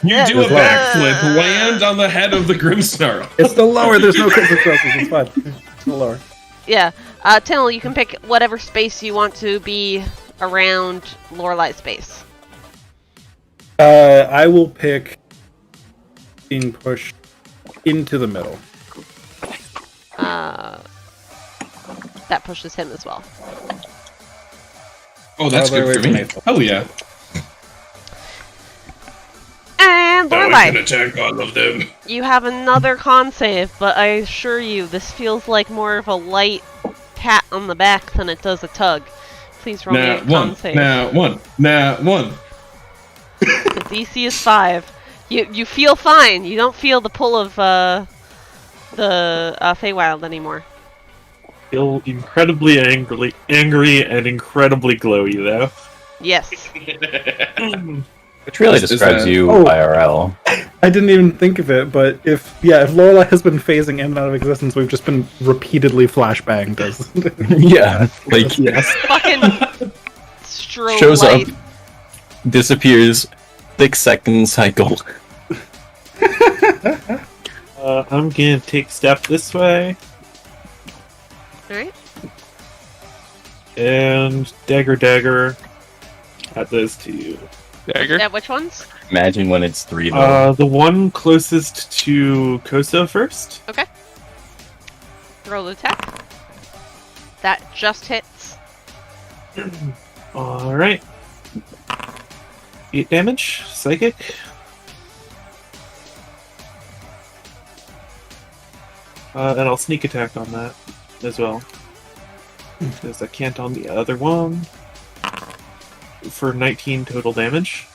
You do a It's lower. backflip, land on the head of the Grimmsnarl. It's still lower. There's no critical successes. It's fine. It's still lower. Yeah. Tynyl, you can pick whatever space you want to be around Lorelei's space. I will pick being pushed into the middle. That pushes him as well. Oh, that's good for me. Oh yeah. And Now I Lorelei, can attack all of them. you have another con save, but I assure you, this feels like more of a light pat on the back than it does a tug. Please roll me a con save. One. The DC is 5. You feel fine. You don't feel the pull of the Faewrau anymore. Feel incredibly angry and incredibly glowy, though. Yes. Which really describes you IRL. I didn't even think of it, but if Lorelei has been phasing in and out of existence, we've just been repeatedly flashbanged. Yeah, like yes. Fucking strobe shows light. up, disappears, 6-second cycle. I'm gonna take step this way. Alright. And dagger at those two. Dagger? Yeah, which ones? Imagine when it's 3 though. The one closest to Koso first. Okay. Roll attack. That just hits. Alright. 8 damage, psychic. And I'll sneak attack on that as well. Because I can't on the other one. For 19 total damage.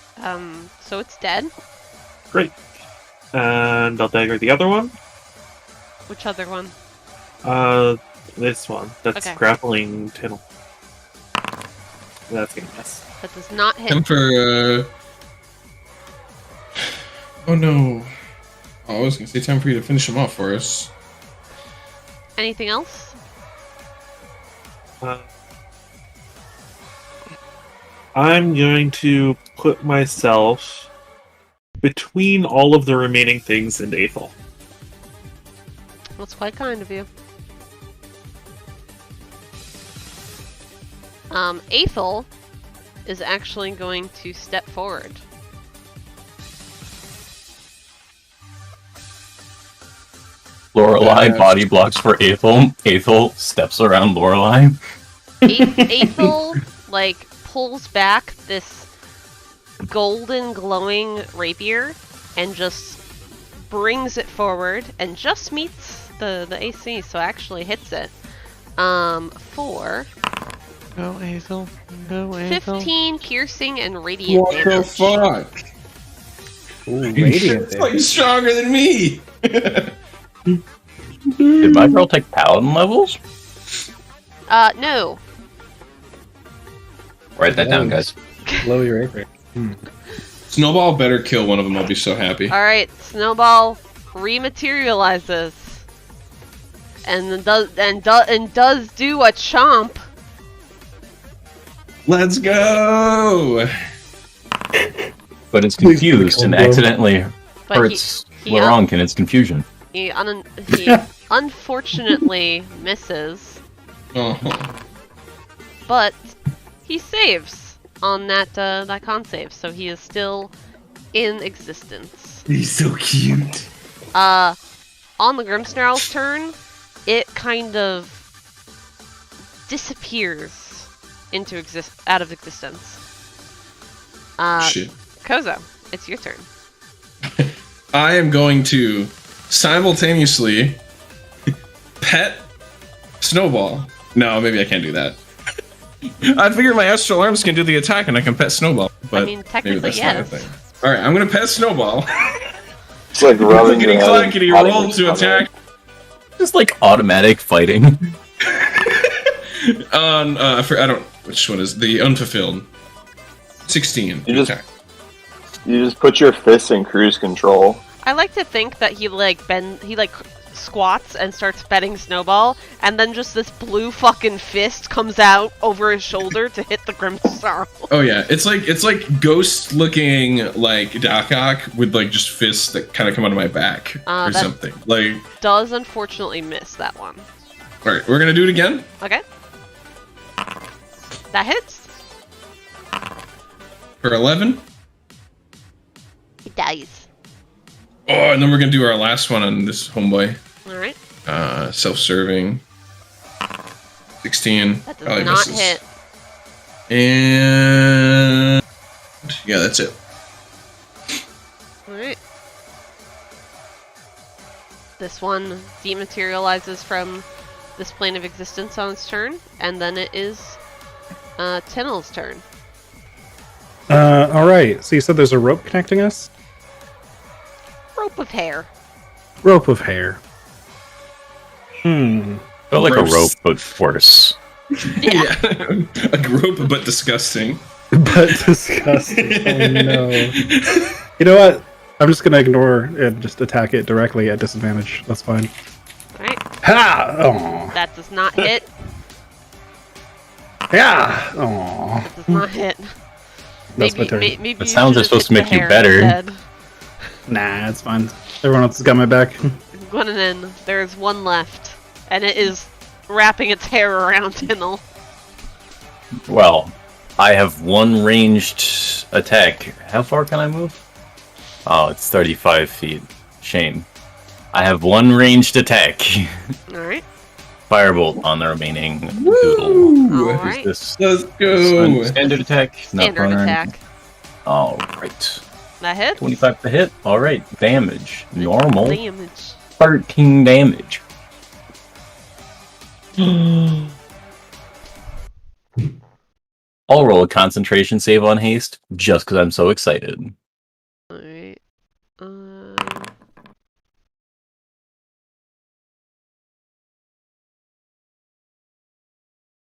So it's dead. Great. And I'll dagger the other one. Which other one? This one. That's Okay. grappling Tynyl. That's gonna miss. That does not hit. Time for Oh no. Oh, I was gonna say time for you to finish him off for us. Anything else? I'm going to put myself between all of the remaining things and Athil. That's quite kind of you. Athil is actually going to step forward. Lorelei body blocks for Athil. Athil steps around Lorelei. Athil, like, pulls back this golden glowing rapier and just brings it forward and just meets the AC, so actually hits it. For Go Athil. Go Athil. 15 piercing and radiant What the damage. fuck? Ooh, radiant. It's like stronger than me. Did my girl take paladin levels? No. Write that down, guys. Blow your rapier. Snowball better kill one of them. I'll be so happy. Alright, Snowball rematerializes. And does do a chomp. Let's go. But it's confused and accidentally But hurts Luronk in its confusion. He unfortunately misses, Oh. but he saves on that con save, so he is still in existence. He's so cute. On the Grimmsnarls' turn, it kind of disappears into out of existence. Shit. Koso, it's your turn. I am going to simultaneously pet Snowball. No, maybe I can't do that. I figured my astral arms can do the attack and I can pet Snowball, but I mean, technically, maybe that's not a yes. thing. Alright, I'm gonna pet Snowball. It's like rubbing your Clickety head and clackety, patting roll your to stomach. attack Just like automatic fighting. on, I don't, which one is the unfulfilled? 16. You just- attack. You just put your fists in cruise control. I like to think that he squats and starts betting Snowball, and then just this blue fucking fist comes out over his shoulder to hit the Grimmsnarl. Oh yeah, it's like ghost looking like Dakok with like just fists that kind of come out of my back or that- something. Like, Does unfortunately miss that one. all right, we're gonna do it again. Okay. That hits. For 11. guys. Oh, and then we're gonna do our last one on this homeboy. Alright. Self-serving. 16. That does Probably not misses. hit. And yeah, that's it. Alright. This one dematerializes from this plane of existence on its turn, and then it is Tynyl's turn. Alright, so you said there's a rope connecting us? Rope of hair. Rope of hair. Felt like a rope, but worse. Yeah. A rope, but disgusting. But disgusting. Oh no. You know what? I'm just gonna ignore and just attack it directly at disadvantage. That's fine. Alright. Ha! Oh. That does not hit. Yeah! Oh. That does not hit. That's my turn. Maybe The you sounds should are supposed to hit make the you hair better. instead. Nah, it's fine. Everyone else has got my back. Gwenwynwyn, there is one left, and it is wrapping its hair around Tynyl. Well, I have one ranged attack. How far can I move? Oh, it's 35 feet. Shame. I have one ranged attack. Alright. Firebolt on the remaining doodle. Alright. This Let's go. standard attack? Not Standard prone or attack. anything? Alright. That hit? 25 to hit. Alright. Damage. Normal. Damage. 13 damage. I'll roll a concentration save on haste just because I'm so excited. Alright.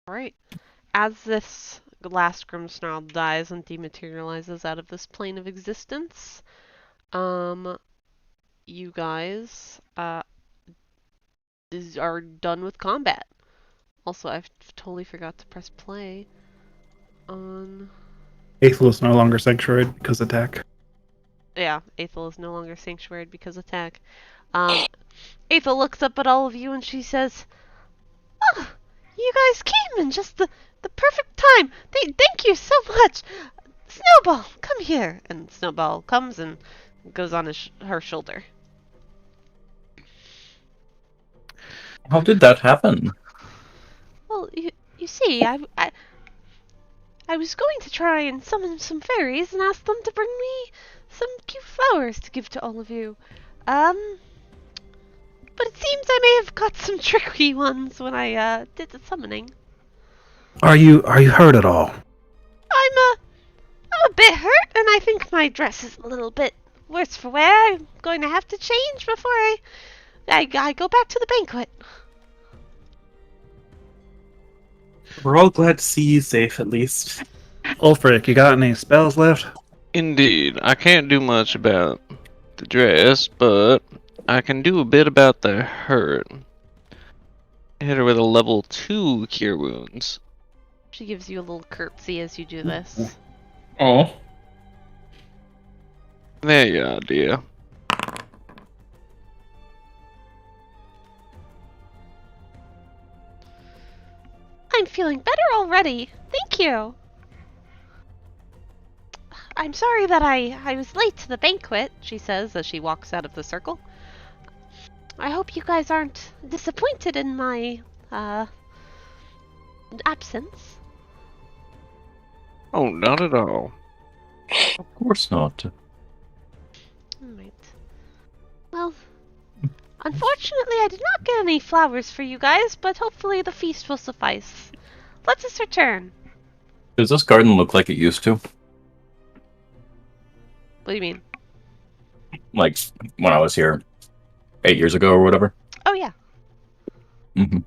Alright. As this last Grimmsnarl dies and dematerializes out of this plane of existence, you guys are done with combat. Also, I've totally forgot to press play on... Athil is no longer sanctuaried because attack. Yeah, Athil is no longer sanctuaried because attack. Athil looks up at all of you and she says, "Oh, you guys came in just the perfect time. Thank you so much. Snowball, come here." And Snowball comes and goes on her shoulder. How did that happen? Well, you see, I was going to try and summon some fairies and ask them to bring me some cute flowers to give to all of you. But it seems I may have caught some tricky ones when I did the summoning. Are you hurt at all? I'm a bit hurt, and I think my dress is a little bit worse for wear. I'm going to have to change before I go back to the banquet. We're all glad to see you safe, at least. Ulfryk, you got any spells left? Indeed. I can't do much about the dress, but I can do a bit about the hurt. Hit her with a level 2 cure wounds. She gives you a little curtsy as you do this. Oh. There you are, dear. I'm feeling better already. Thank you. I'm sorry that I was late to the banquet, she says as she walks out of the circle. I hope you guys aren't disappointed in my absence. Oh, not at all. Of course not. Alright. Well, unfortunately I did not get any flowers for you guys, but hopefully the feast will suffice. Let us return. Does this garden look like it used to? What do you mean? Like when I was here 8 years ago or whatever? Oh yeah. Mm-hmm.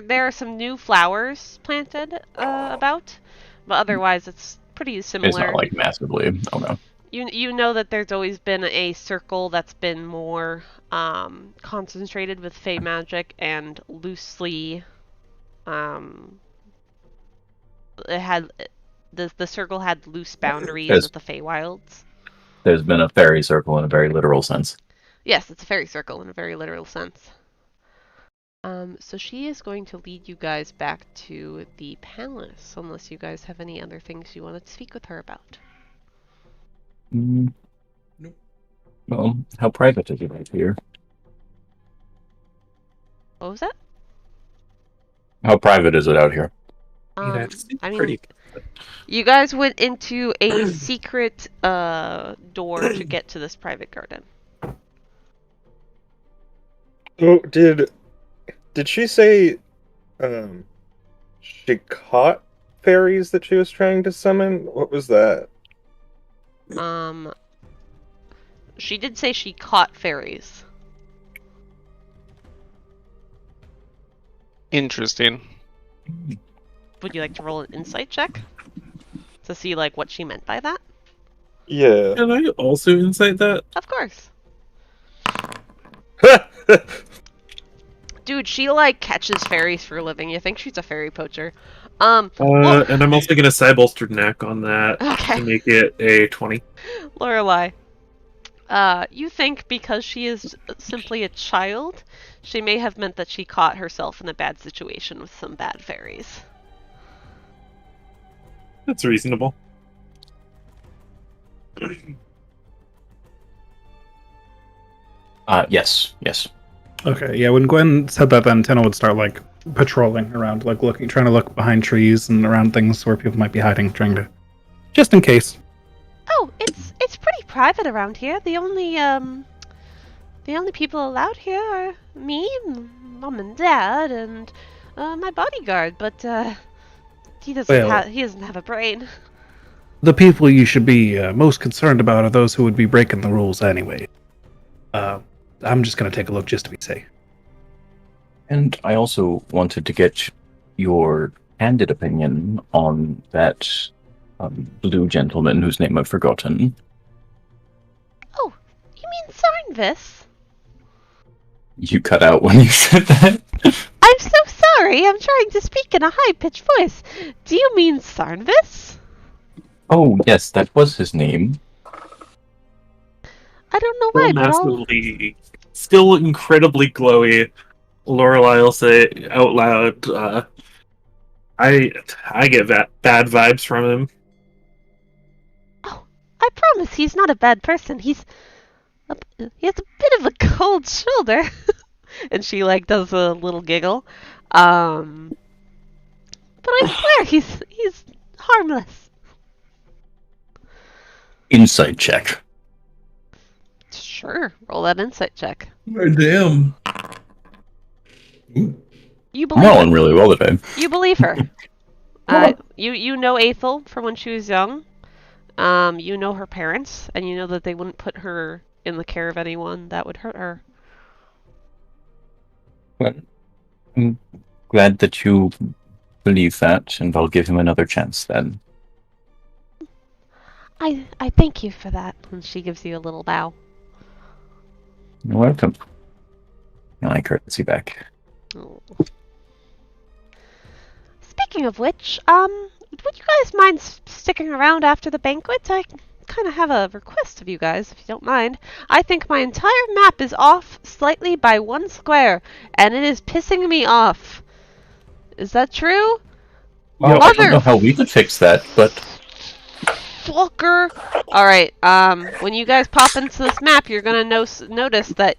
There are some new flowers planted about, but otherwise it's pretty similar. It's not like massively. Oh no. You know that there's always been a circle that's been more concentrated with Fey magic and loosely it had the circle had loose boundaries with the Feywilds. There's been a fairy circle in a very literal sense. Yes, it's a fairy circle in a very literal sense. So she is going to lead you guys back to the palace, unless you guys have any other things you wanted to speak with her about. Well, how private is it right here? What was that? How private is it out here? I mean, you guys went into a secret door to get to this private garden. Oh, did she say she caught fairies that she was trying to summon? What was that? She did say she caught fairies. Interesting. Would you like to roll an insight check to see like what she meant by that? Yeah. Can I also insight that? Of course. Dude, she like catches fairies for a living. You think she's a fairy poacher? And I'm also gonna side bolstered knack on that Okay. to make it a 20. Lorelei, you think because she is simply a child, she may have meant that she caught herself in a bad situation with some bad fairies. That's reasonable. Yes. Okay, yeah, when Gwen said that, then Tynyl would start, like, patrolling around, like, trying to look behind trees and around things where people might be hiding, just in case. Oh, it's pretty private around here. The only people allowed here are me, Mom and Dad, and my bodyguard. But he doesn't have a brain. The people you should be most concerned about are those who would be breaking the rules anyway. I'm just gonna take a look just to be safe. And I also wanted to get your candid opinion on that blue gentleman whose name I've forgotten. Oh, you mean Sarnvis? You cut out when you said that. I'm so sorry. I'm trying to speak in a high-pitched voice. Do you mean Sarnvis? Oh, yes, that was his name. I don't know why, but Massively, still incredibly glowy. Lorelei will say out loud, I get bad vibes from him. Oh, I promise he's not a bad person. He has a bit of a cold shoulder. And she like does a little giggle. But I swear he's harmless. Insight check. Sure, roll that insight check. Oh, damn. You I'm believe rolling really well today. You believe her. You know Athil from when she was young. You know her parents, and you know that they wouldn't put her in the care of anyone that would hurt her. Well, I'm glad that you believe that, and I'll give him another chance then. I thank you for that. And she gives you a little bow. You're welcome. And I courtesy back. Oh. Speaking of which, would you guys mind sticking around after the banquet? I kind of have a request of you guys, if you don't mind. I think my entire map is off slightly by 1 square, and it is pissing me off. Is that true? Well, I don't know how we could fix that, but... Fucker! Alright, when you guys pop into this map, you're gonna notice that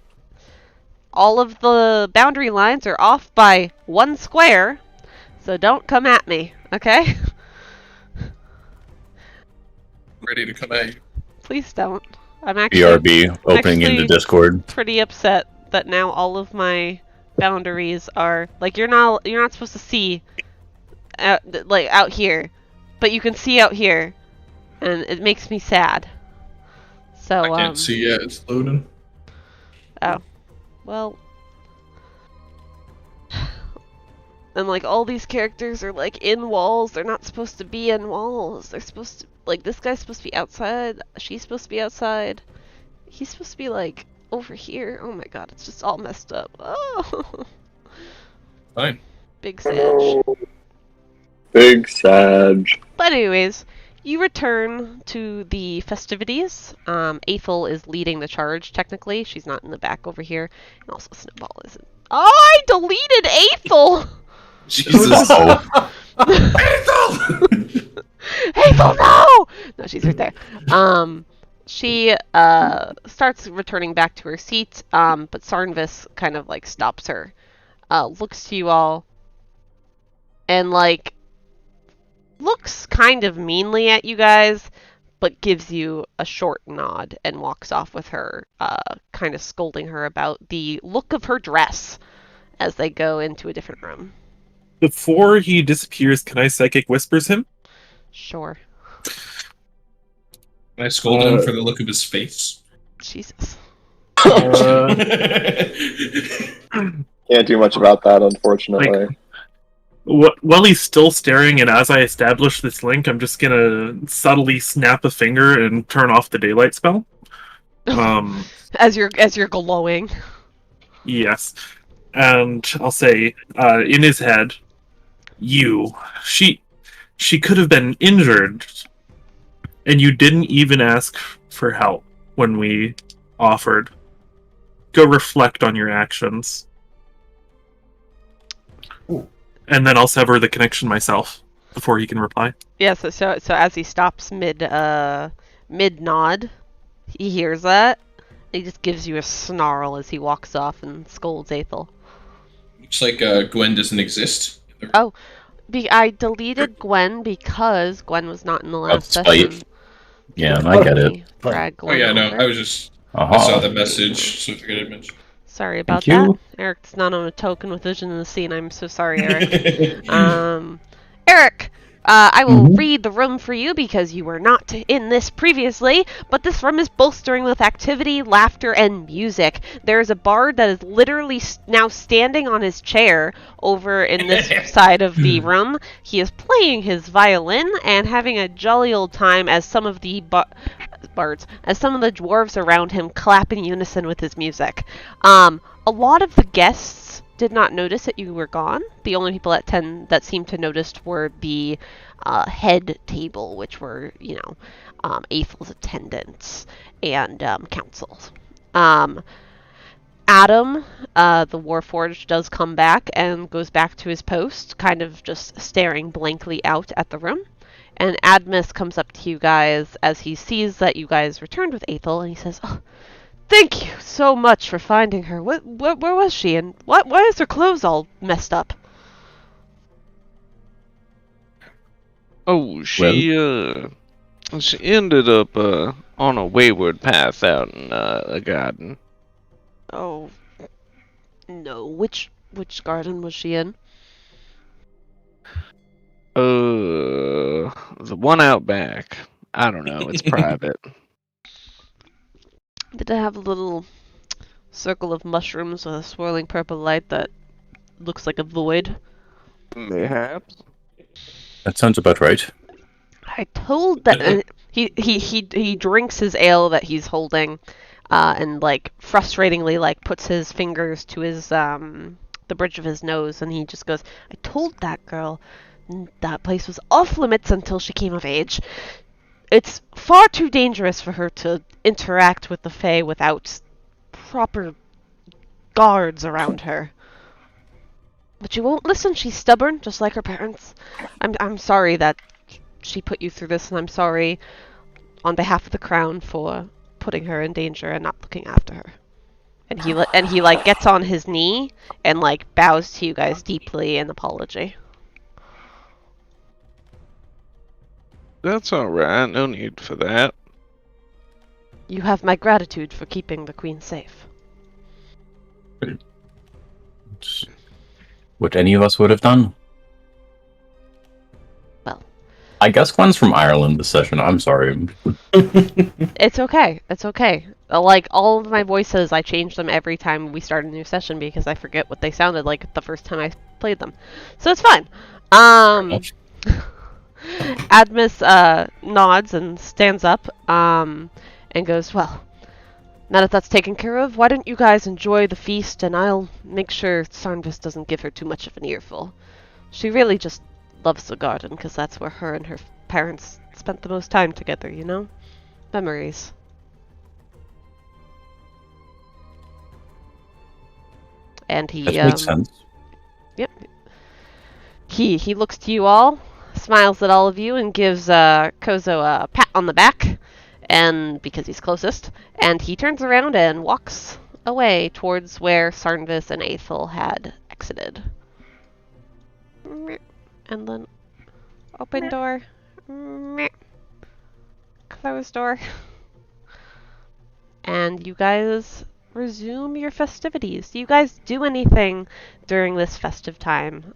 all of the boundary lines are off by 1 square, so don't come at me, okay? Ready to come at you. Please don't. I'm actually BRB opening into Discord. pretty upset that now all of my boundaries are like you're not supposed to see out here, but you can see out here, and it makes me sad. So I can't see yet. It's loading. Oh, well. And like all these characters are like in walls. They're not supposed to be in walls. They're supposed to like this guy's supposed to be outside. She's supposed to be outside. He's supposed to be like over here. Oh my god, it's just all messed up. Oh. Fine. Big Sag. Big Sag. But anyways, you return to the festivities. Athil is leading the charge, technically. She's not in the back over here. And also Snowball isn't. Oh, I deleted Athil! Jesus. Athil, no! No, she's right there. She starts returning back to her seat, but Sarnvis kind of like stops her, looks to you all, and like looks kind of meanly at you guys, but gives you a short nod and walks off with her, kind of scolding her about the look of her dress as they go into a different room. Before he disappears, can I psychic whispers him? Sure. Can I scold him for the look of his face? Jesus. Can't do much about that, unfortunately. While he's still staring, and as I establish this link, I'm just gonna subtly snap a finger and turn off the daylight spell. As you're glowing. Yes. And I'll say, in his head, she could have been injured, and you didn't even ask for help when we offered. Go reflect on your actions. Ooh. And then I'll sever the connection myself before he can reply. Yeah, so as he stops mid nod, he hears that. He just gives you a snarl as he walks off and scolds Athil. Looks like Gwen doesn't exist. Oh, I deleted Gwen because Gwen was not in the last That's session. spite. Yeah, I get it. Drag Oh Gwen yeah, no, over. I was just... I saw the message, so I figured I'd mention. Sorry about Thank you. that. Eric's not on a token with Vision in the Scene. I'm so sorry, Eric. Eric, I will read the room for you because you were not in this previously, but this room is bolstering with activity, laughter, and music. There is a bard that is literally now standing on his chair over in this side of the room. He is playing his violin and having a jolly old time as some of the dwarves around him clap in unison with his music. A lot of the guests did not notice that you were gone. The only people that seemed to notice were the head table, which were, Athil's attendants and councils. Adam, the Warforged, does come back and goes back to his post, kind of just staring blankly out at the room. And Admus comes up to you guys as he sees that you guys returned with Athil, and he says, "Oh, thank you so much for finding her. Where was she, and why is her clothes all messed up?" Oh, she ended up on a wayward path out in the garden. Oh, no. Which garden was she in? The one out back. I don't know. It's private. Did it have a little circle of mushrooms with a swirling purple light that looks like a void? Mayhaps. That sounds about right. I told that he drinks his ale that he's holding, and like frustratingly like puts his fingers to his the bridge of his nose, and he just goes, "I told that girl that place was off limits until she came of age. It's far too dangerous for her to interact with the Fae without proper guards around her." But she won't listen. She's stubborn, just like her parents. I'm sorry that she put you through this, and I'm sorry on behalf of the crown for putting her in danger and not looking after her. And he like gets on his knee and like bows to you guys deeply in apology. That's alright. No need for that. You have my gratitude for keeping the queen safe. It's what any of us would have done. Well, I guess Gwen's from Ireland this session. I'm sorry. it's okay. It's okay. Like, all of my voices, I change them every time we start a new session because I forget what they sounded like the first time I played them. So it's fine. Admus nods and stands up and goes, "Well, now that that's taken care of, why don't you guys enjoy the feast, and I'll make sure Sarnvis doesn't give her too much of an earful. She really just loves the garden because that's where her and her parents spent the most time together, you know? Memories." And he That makes sense. Yep. He looks to you all, smiles at all of you, and gives Koso a pat on the back, and because he's closest, and he turns around and walks away towards where Sarnvis and Athil had exited. And then open door, closed door, and you guys resume your festivities. Do you guys do anything during this festive time?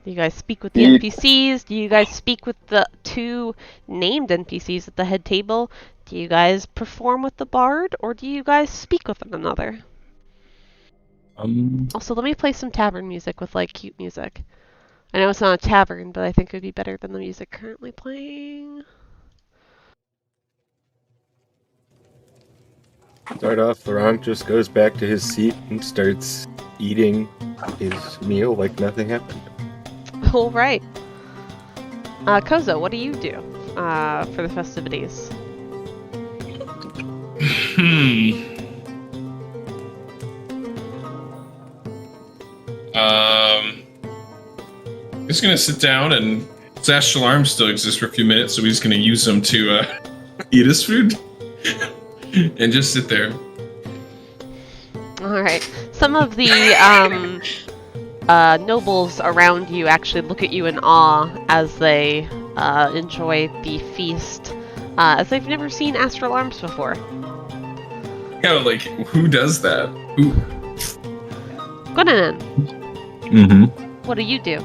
Do you guys speak with the NPCs? Do you guys speak with the 2 named NPCs at the head table? Do you guys perform with the bard, or do you guys speak with one another? Also, let me play some tavern music with, like, cute music. I know it's not a tavern, but I think it would be better than the music currently playing. Start off, Luronk just goes back to his seat and starts eating his meal like nothing happened. All right. Koso, what do you do for the festivities? He's gonna sit down, and Sash alarms still exist for a few minutes, so he's gonna use them to eat his food and just sit there. All right. Some of the nobles around you actually look at you in awe as they enjoy the feast, as they've never seen astral arms before. Kind of like, who does that? Who? Gwenwynwyn, Mm-hmm. what do you do?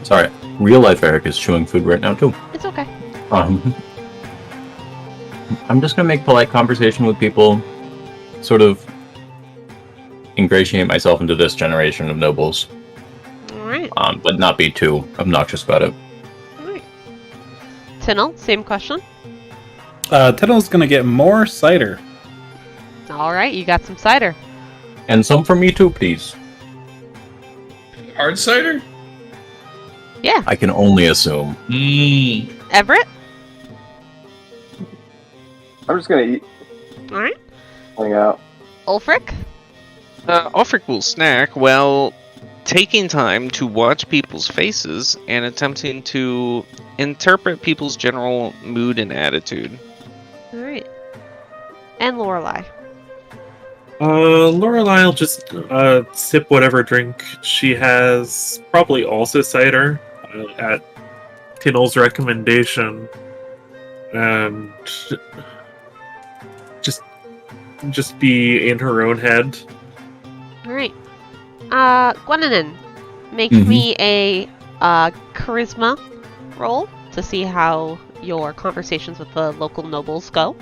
Sorry, real life Eric is chewing food right now too. It's okay. I'm just gonna make polite conversation with people, sort of ingratiate myself into this generation of nobles. Alright. But not be too obnoxious about it. Alright. Tynyl, same question. Tynyl's gonna get more cider. Alright, you got some cider. And some for me too, please. Hard cider? Yeah. I can only assume. Everett? I'm just gonna eat. Alright. Hang out. Ulfryk? Ulfryk will snack while taking time to watch people's faces and attempting to interpret people's general mood and attitude. Alright. And Lorelei? Lorelei will just sip whatever drink she has, probably also cider, at Tynyl's recommendation, and just be in her own head. Alright. Gwenwynwyn, make me a charisma roll to see how your conversations with the local nobles go.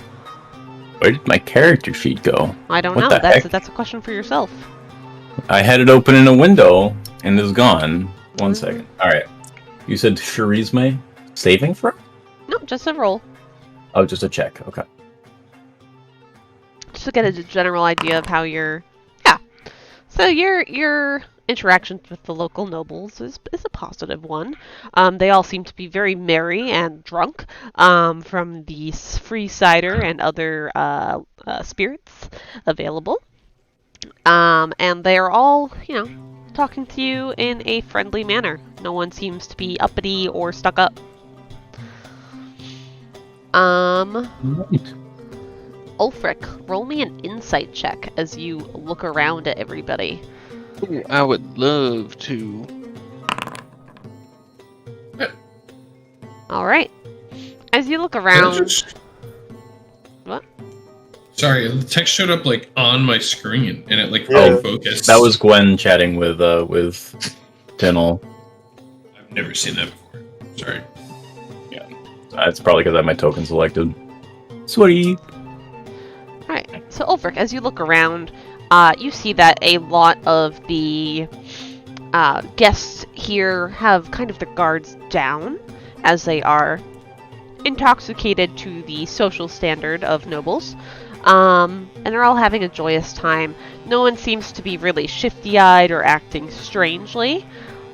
Where did my character sheet go? I don't What know. the That's heck? a question for yourself. I had it open in a window and it's gone. 1 second. Alright. You said charisma saving throw? No, just a roll. Oh, just a check. Okay. Just to get a general idea of how your So your interactions with the local nobles is a positive one. They all seem to be very merry and drunk from the free cider and other spirits available. And they are all, talking to you in a friendly manner. No one seems to be uppity or stuck up. Right. Ulfryk, roll me an insight check as you look around at everybody. Ooh, I would love to. Alright. As you look around... What? Sorry, the text showed up like on my screen and it like Yeah. focused. That was Gwen chatting with Tynyl. I've never seen that before. Sorry. It's probably because I have my token selected. Sweet. Alright, so Ulfryk, as you look around, you see that a lot of the guests here have kind of their guards down, as they are intoxicated to the social standard of nobles. And they're all having a joyous time. No one seems to be really shifty-eyed or acting strangely.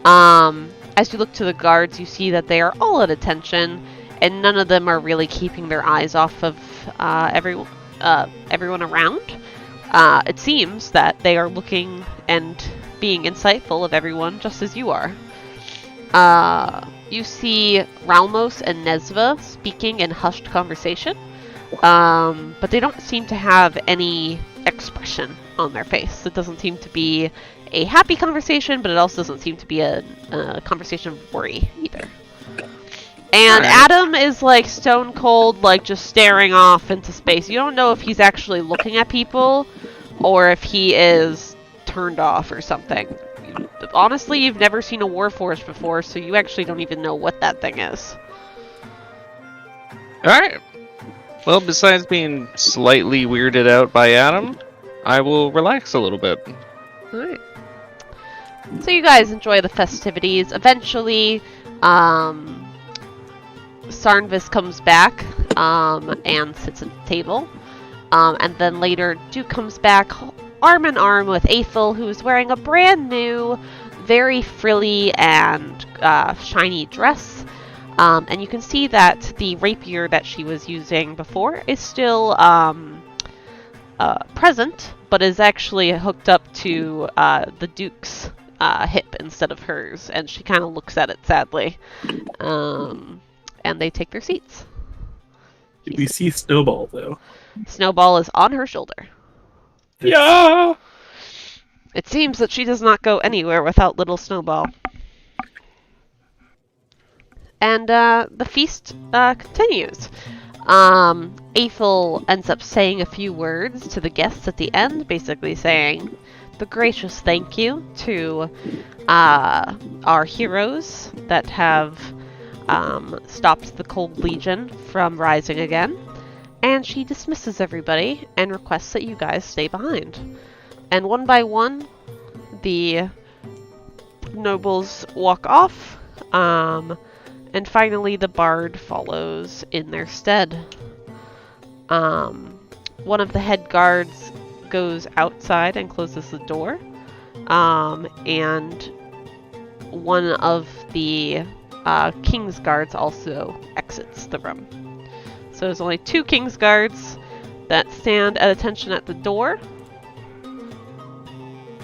As you look to the guards, you see that they are all at attention, and none of them are really keeping their eyes off of everyone around. It seems that they are looking and being insightful of everyone just as you are. You see Ralmos and Nesva speaking in hushed conversation, but they don't seem to have any expression on their face. It doesn't seem to be a happy conversation, but it also doesn't seem to be a conversation of worry either. And Adam is like stone cold, like just staring off into space. You don't know if he's actually looking at people or if he is turned off or something. Honestly, you've never seen a Warforged before, so you actually don't even know what that thing is. Alright. Well, besides being slightly weirded out by Adam, I will relax a little bit. Alright. So you guys enjoy the festivities. Eventually, Sarnvis comes back and sits at the table. And then later, Duke comes back arm in arm with Athil, who's wearing a brand new, very frilly and shiny dress. And you can see that the rapier that she was using before is still present, but is actually hooked up to the Duke's hip instead of hers. And she kind of looks at it sadly. And they take their seats. Did we see Snowball, though? Snowball is on her shoulder. Yeah! It seems that she does not go anywhere without little Snowball. And the feast continues. Athil ends up saying a few words to the guests at the end, basically saying the gracious thank you to our heroes that have stopped the Cold Legion from rising again. And she dismisses everybody and requests that you guys stay behind. And one by one, the nobles walk off. And finally, the bard follows in their stead. One of the head guards goes outside and closes the door. And one of the King's guards also exits the room. So there's only 2 King's guards that stand at attention at the door.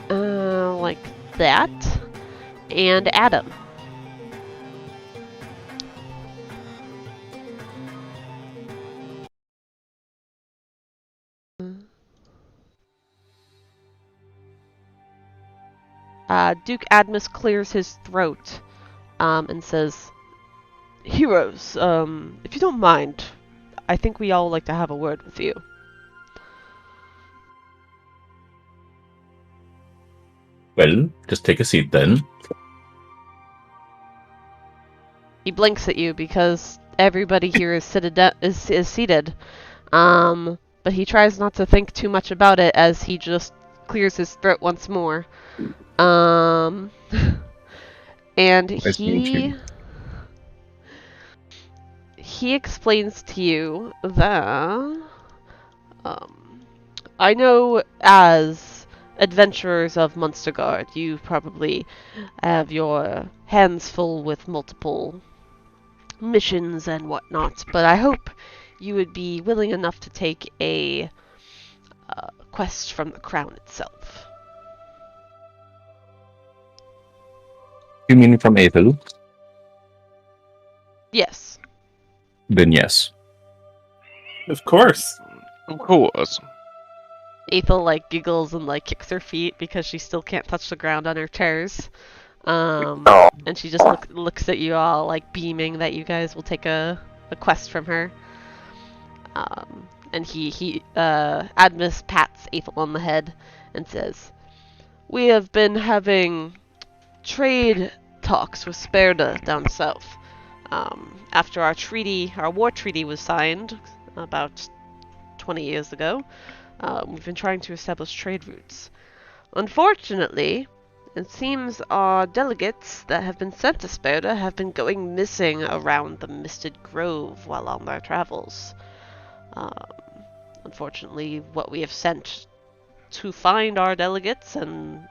Like that. And Adam. Duke Admus clears his throat and says, Heroes, if you don't mind, I think we all like to have a word with you. Well, just take a seat then. He blinks at you because everybody here is seated. But he tries not to think too much about it as he just clears his throat once more. And he explains to you that I know as adventurers of Munstergard, you probably have your hands full with multiple missions and whatnot, but I hope you would be willing enough to take a quest from the crown itself. You mean from Athil? Yes. Then yes. Of course. Of course. Athil like giggles and like kicks her feet because she still can't touch the ground on her toes. And she just looks at you all like beaming that you guys will take a quest from her. And Admus pats Athil on the head and says, "We have been having trade talks with Sperda down south. After our war treaty was signed about 20 years ago, we've been trying to establish trade routes. Unfortunately, it seems our delegates that have been sent to Sperda have been going missing around the Misted Grove while on their travels. Unfortunately, what we have sent to find our delegates and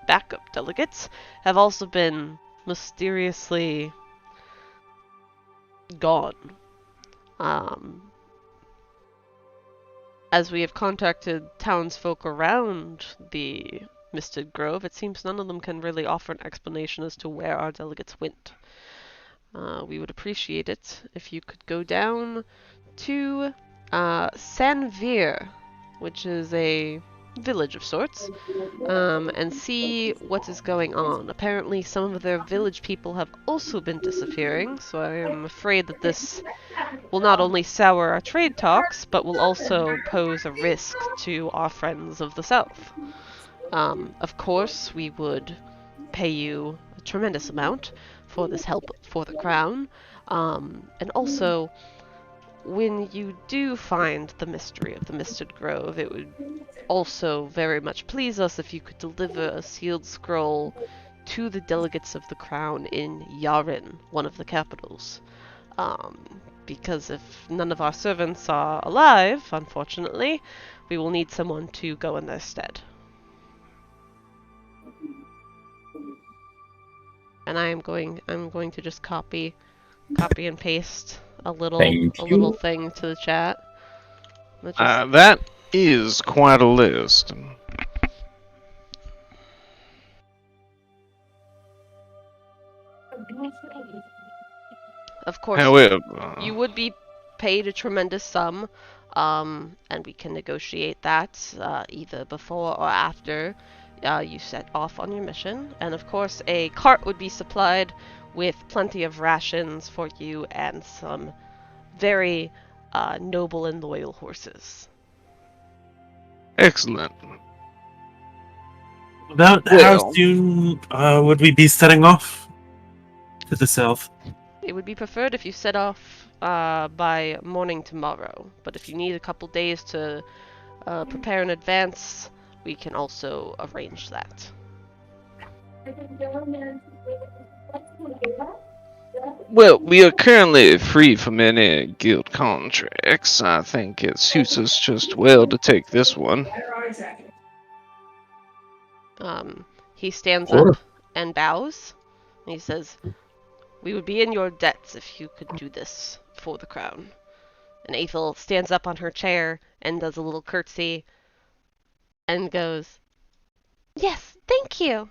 backup delegates have also been mysteriously gone. As we have contacted townsfolk around the Misted Grove, it seems none of them can really offer an explanation as to where our delegates went. We would appreciate it if you could go down to Sanvir, which is a village of sorts, and see what is going on. Apparently some of their village people have also been disappearing, so I am afraid that this will not only sour our trade talks, but will also pose a risk to our friends of the south. Of course, we would pay you a tremendous amount for this help for the crown, and also, when you do find the mystery of the Misted Grove, it would also very much please us if you could deliver a sealed scroll to the delegates of the crown in Yaren, one of the capitals. Because if none of our servants are alive, unfortunately, we will need someone to go in their stead. And I'm going to just copy and paste a little thing to the chat. That is quite a list. Of course, However, you would be paid a tremendous sum, and we can negotiate that either before or after you set off on your mission. And of course, a cart would be supplied with plenty of rations for you and some very noble and loyal horses. excellent. About how soon would we be setting off to the south? It would be preferred if you set off by morning tomorrow, but if you need a couple days to prepare in advance, we can also arrange that. Well, we are currently free from any guild contracts. I think it suits us just well to take this one. He stands up and bows. And he says, "We would be in your debts if you could do this for the crown." And Athil stands up on her chair and does a little curtsy and goes, "Yes, thank you."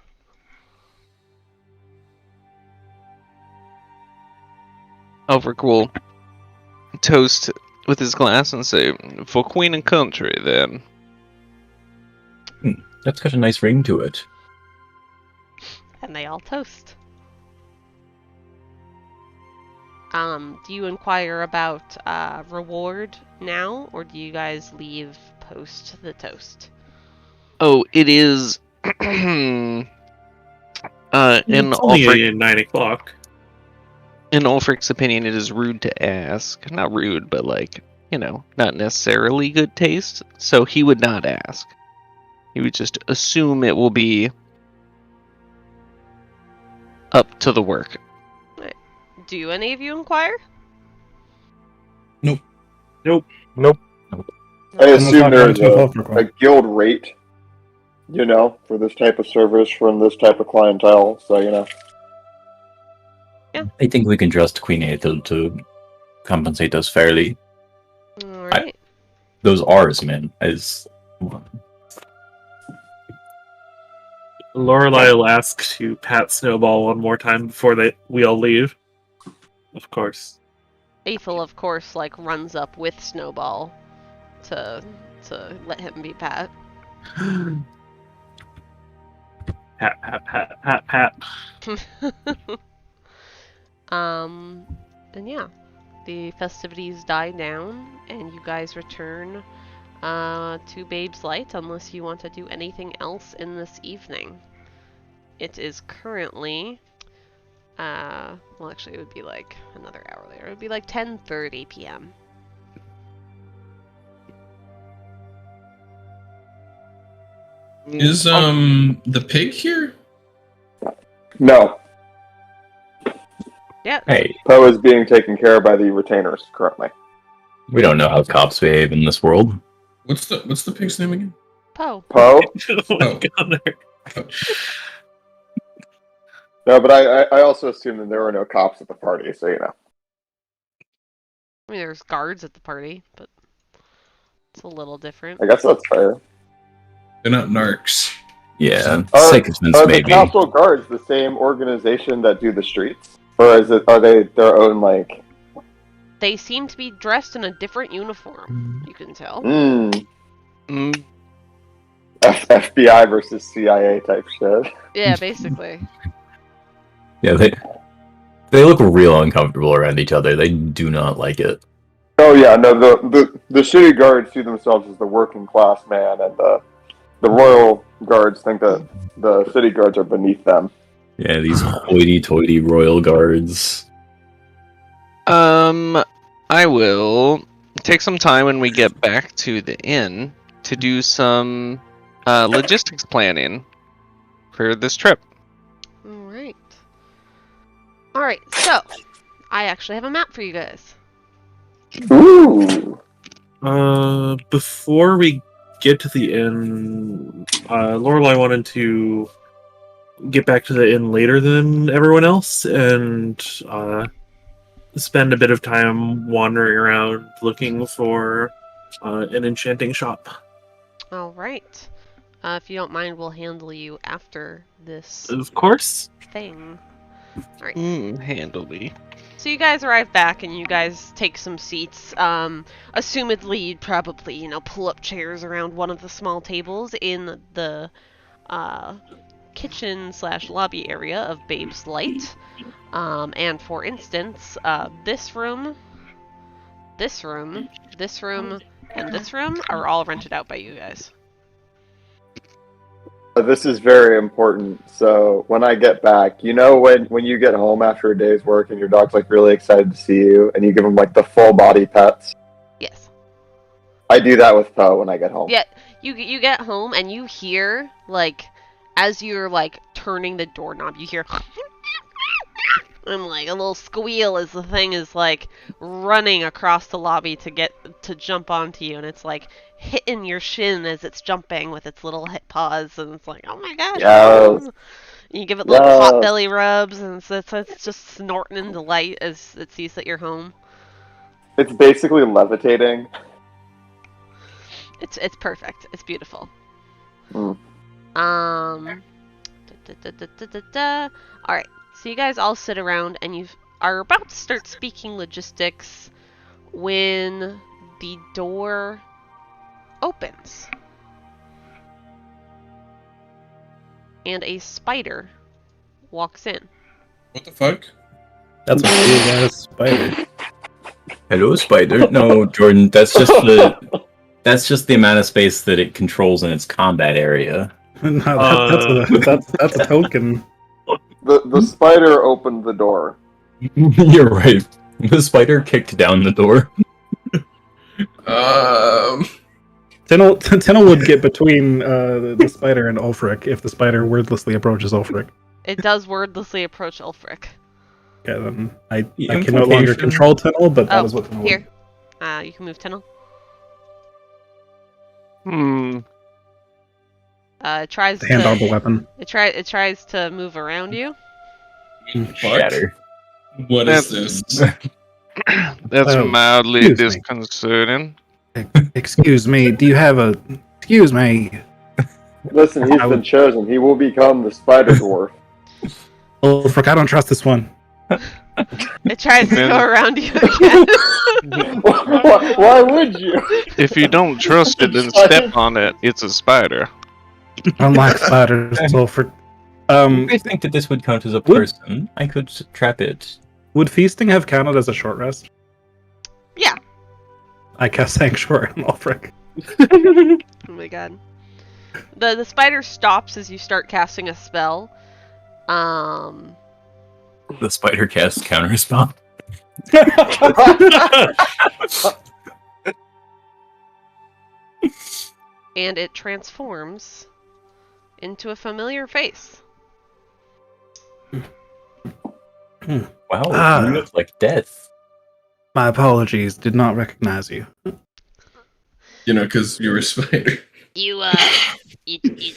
Ulfryk will toast with his glass and say, "For queen and country, then." That's got a nice ring to it. And they all toast. Do you inquire about reward now, or do you guys leave post the toast? Oh, it is. In It's only 9 o'clock. In Ulfryk's opinion, it is rude to ask. Not rude, but not necessarily good taste. So he would not ask. He would just assume it will be up to the work. Right. Do any of you inquire? Nope. I assume there's a guild rate, for this type of service from this type of clientele, so, Yeah. I think we can trust Queen Athil to compensate us fairly. Alright. Those R's, man, Lorelei will ask to pat Snowball one more time before we all leave. Of course. Athil, of course, runs up with Snowball to let him be pat. Pat. And yeah, the festivities die down, and you guys return to Babe's Light, unless you want to do anything else in this evening. It is currently, well, actually, it would be another hour later. It would be 10:30 p.m. Is the pig here? No. Yeah. Hey, Poe is being taken care of by the retainers currently. we don't know how cops behave in this world. What's the pig's name again? Poe. Poe? Oh my God. No, but I also assume that there were no cops at the party, so I mean, there's guards at the party, but it's a little different. I guess that's fair. They're not narcs. Yeah, Are Sycophants the maybe. castle guards the same organization that do the streets, or are they their own like? They seem to be dressed in a different uniform. You can tell. Mm, FBI versus CIA type shit. Yeah, basically. Yeah, they look real uncomfortable around each other. They do not like it. Oh yeah, no, the city guards see themselves as the working class man, and the royal guards think that the city guards are beneath them. Yeah, these hoity-toity royal guards. I will take some time when we get back to the inn to do some logistics planning for this trip. Alright. Alright, so I actually have a map for you guys. Ooh. Before we get to the inn, Lorelei wanted to get back to the inn later than everyone else and spend a bit of time wandering around looking for an enchanting shop. Alright. If you don't mind, we'll handle you after this Of course. thing. Alright. Handily. So you guys arrive back and you guys take some seats. Assumedly you'd probably, pull up chairs around one of the small tables in the kitchen/lobby area of Babe's Light. And for instance, this room, this room, this room, and this room are all rented out by you guys. This is very important. So when I get back, when you get home after a day's work and your dog's like really excited to see you, and you give him like the full body pets. Yes. I do that with Poe when I get home. Yeah, you get home and you hear like, as you're like turning the doorknob, you hear. And like a little squeal as the thing is like running across the lobby to jump onto you, and it's like hitting your shin as it's jumping with its little hip paws, and it's like, oh my gosh. Yes. You give it little pot belly rubs, and so it's just snorting in delight as it sees that you're home. It's basically levitating. It's perfect. It's beautiful. Mm. Alright. So you guys all sit around and you are about to start speaking logistics when the door opens. And a spider walks in. What the fuck? That's a big ass spider. Hello, spider. No, Jordan, that's just the amount of space that it controls in its combat area. No, that's a token. The spider opened the door. You're right. The spider kicked down the door. Tynyl would get between the spider and Ulfryk if the spider wordlessly approaches Ulfryk. It does wordlessly approach Ulfryk. Okay, then I can no longer control Tynyl, but that is what Tynyl here. You can move Tynyl. It tries to hand on the weapon. It tries to move around you. Shatter. What is this? That's mildly excuse me. disconcerting. Excuse me, do you have a... Excuse me. Listen, he's been chosen. He will become the spider dwarf. Ulfryk, I don't trust this one. It tries to go around you again. Why would you? If you don't trust it, then step on it. It's a spider. Unlike spiders, Ulfryk. I think that this would count as a person. I could trap it. Would feasting have counted as a short rest? Yeah. I cast Sanctuary on Ulfryk. Oh my god. The spider stops as you start casting a spell. The spider casts counter spell. And it transforms into a familiar face. Wow, you look like death. My apologies, did not recognize you. Because you're a spider. You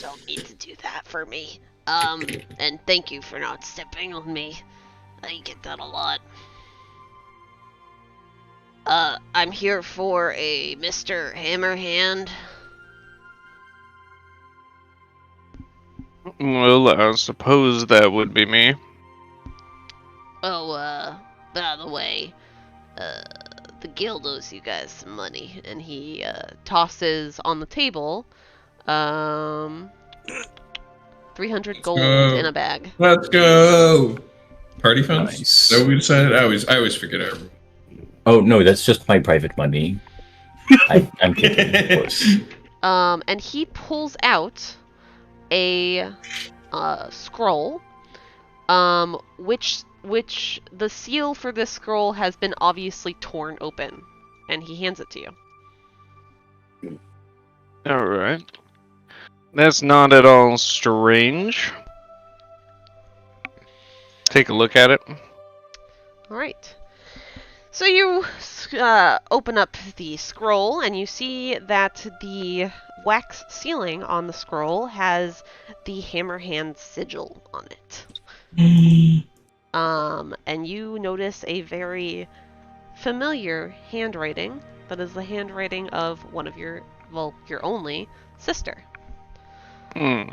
don't need to do that for me. And thank you for not stepping on me. I get that a lot. I'm here for a Mr. Hammerhand. Well, I suppose that would be me. Oh, by the way, the guild owes you guys some money, and he tosses on the table 300 gold in a bag. Let's go. Party funds? Nice. So we decided. I always forget our. Oh no, that's just my private money. I'm kidding, of course. And he pulls out a scroll, which the seal for this scroll has been obviously torn open, and he hands it to you. Alright. That's not at all strange. Take a look at it. Alright. So you open up the scroll, and you see that the wax sealing on the scroll has the Hammerhand sigil on it. And you notice a very familiar handwriting that is the handwriting of one of your only sister. Hmm.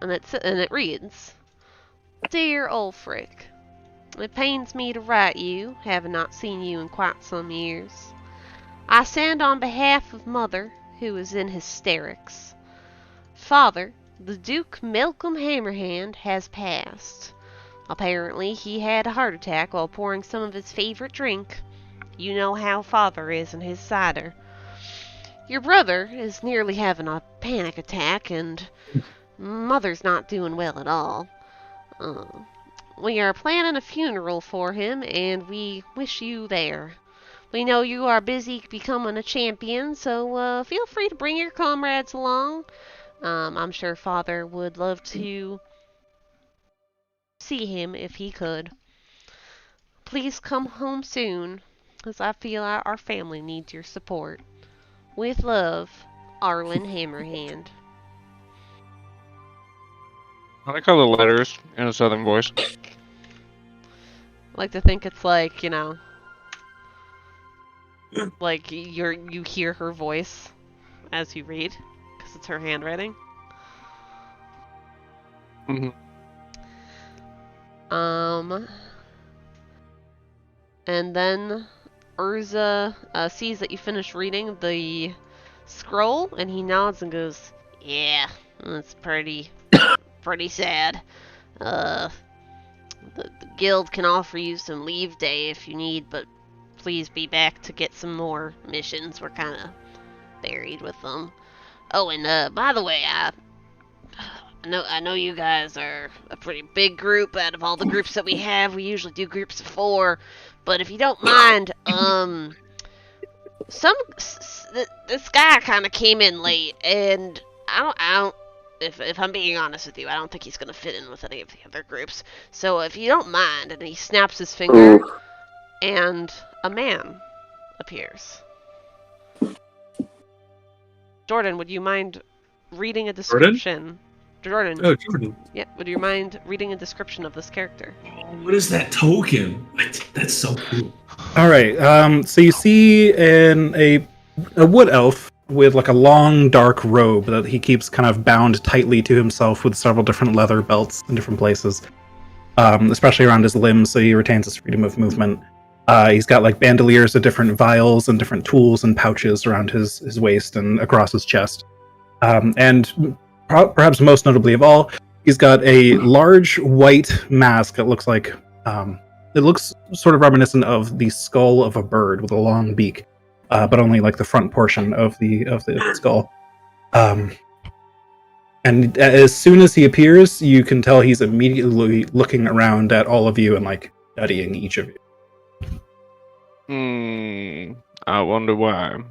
And it reads, "Dear Ulfryk, it pains me to write you, having not seen you in quite some years. I send on behalf of Mother, who is in hysterics. Father, the Duke Malcolm Hammerhand, has passed. Apparently, he had a heart attack while pouring some of his favorite drink. You know how Father is in his cider. Your brother is nearly having a panic attack, and Mother's not doing well at all. We are planning a funeral for him, and we wish you there. We know you are busy becoming a champion, so feel free to bring your comrades along. I'm sure Father would love to see him if he could. Please come home soon, as I feel our family needs your support. With love, Arlen Hammerhand." I like all the letters in a southern voice. I like to think it's like, like you hear her voice as you read, because it's her handwriting. Mm-hmm. And then Urza sees that you finish reading the scroll, and he nods and goes, "Yeah, that's pretty sad. The guild can offer you some leave day if you need, but please be back to get some more missions. We're kind of buried with them. Oh, and by the way, I know you guys are a pretty big group. Out of all the groups that we have, we usually do groups of 4. But if you don't mind, this guy kind of came in late, and I don't. If I'm being honest with you, I don't think he's gonna fit in with any of the other groups. So if you don't mind," and he snaps his finger, and a man appears. Jordan, would you mind reading a description? Jordan? Oh, Jordan. Yeah, would you mind reading a description of this character? What is that token? What? That's so cool. All right. So you see a wood elf with like a long dark robe that he keeps kind of bound tightly to himself with several different leather belts in different places, especially around his limbs, so he retains his freedom of movement. He's got like bandoliers of different vials and different tools and pouches around his waist and across his chest. And perhaps most notably of all, he's got a large white mask that looks like it looks sort of reminiscent of the skull of a bird with a long beak, but only like the front portion of the skull. And as soon as he appears, you can tell he's immediately looking around at all of you and like studying each of you. I wonder why.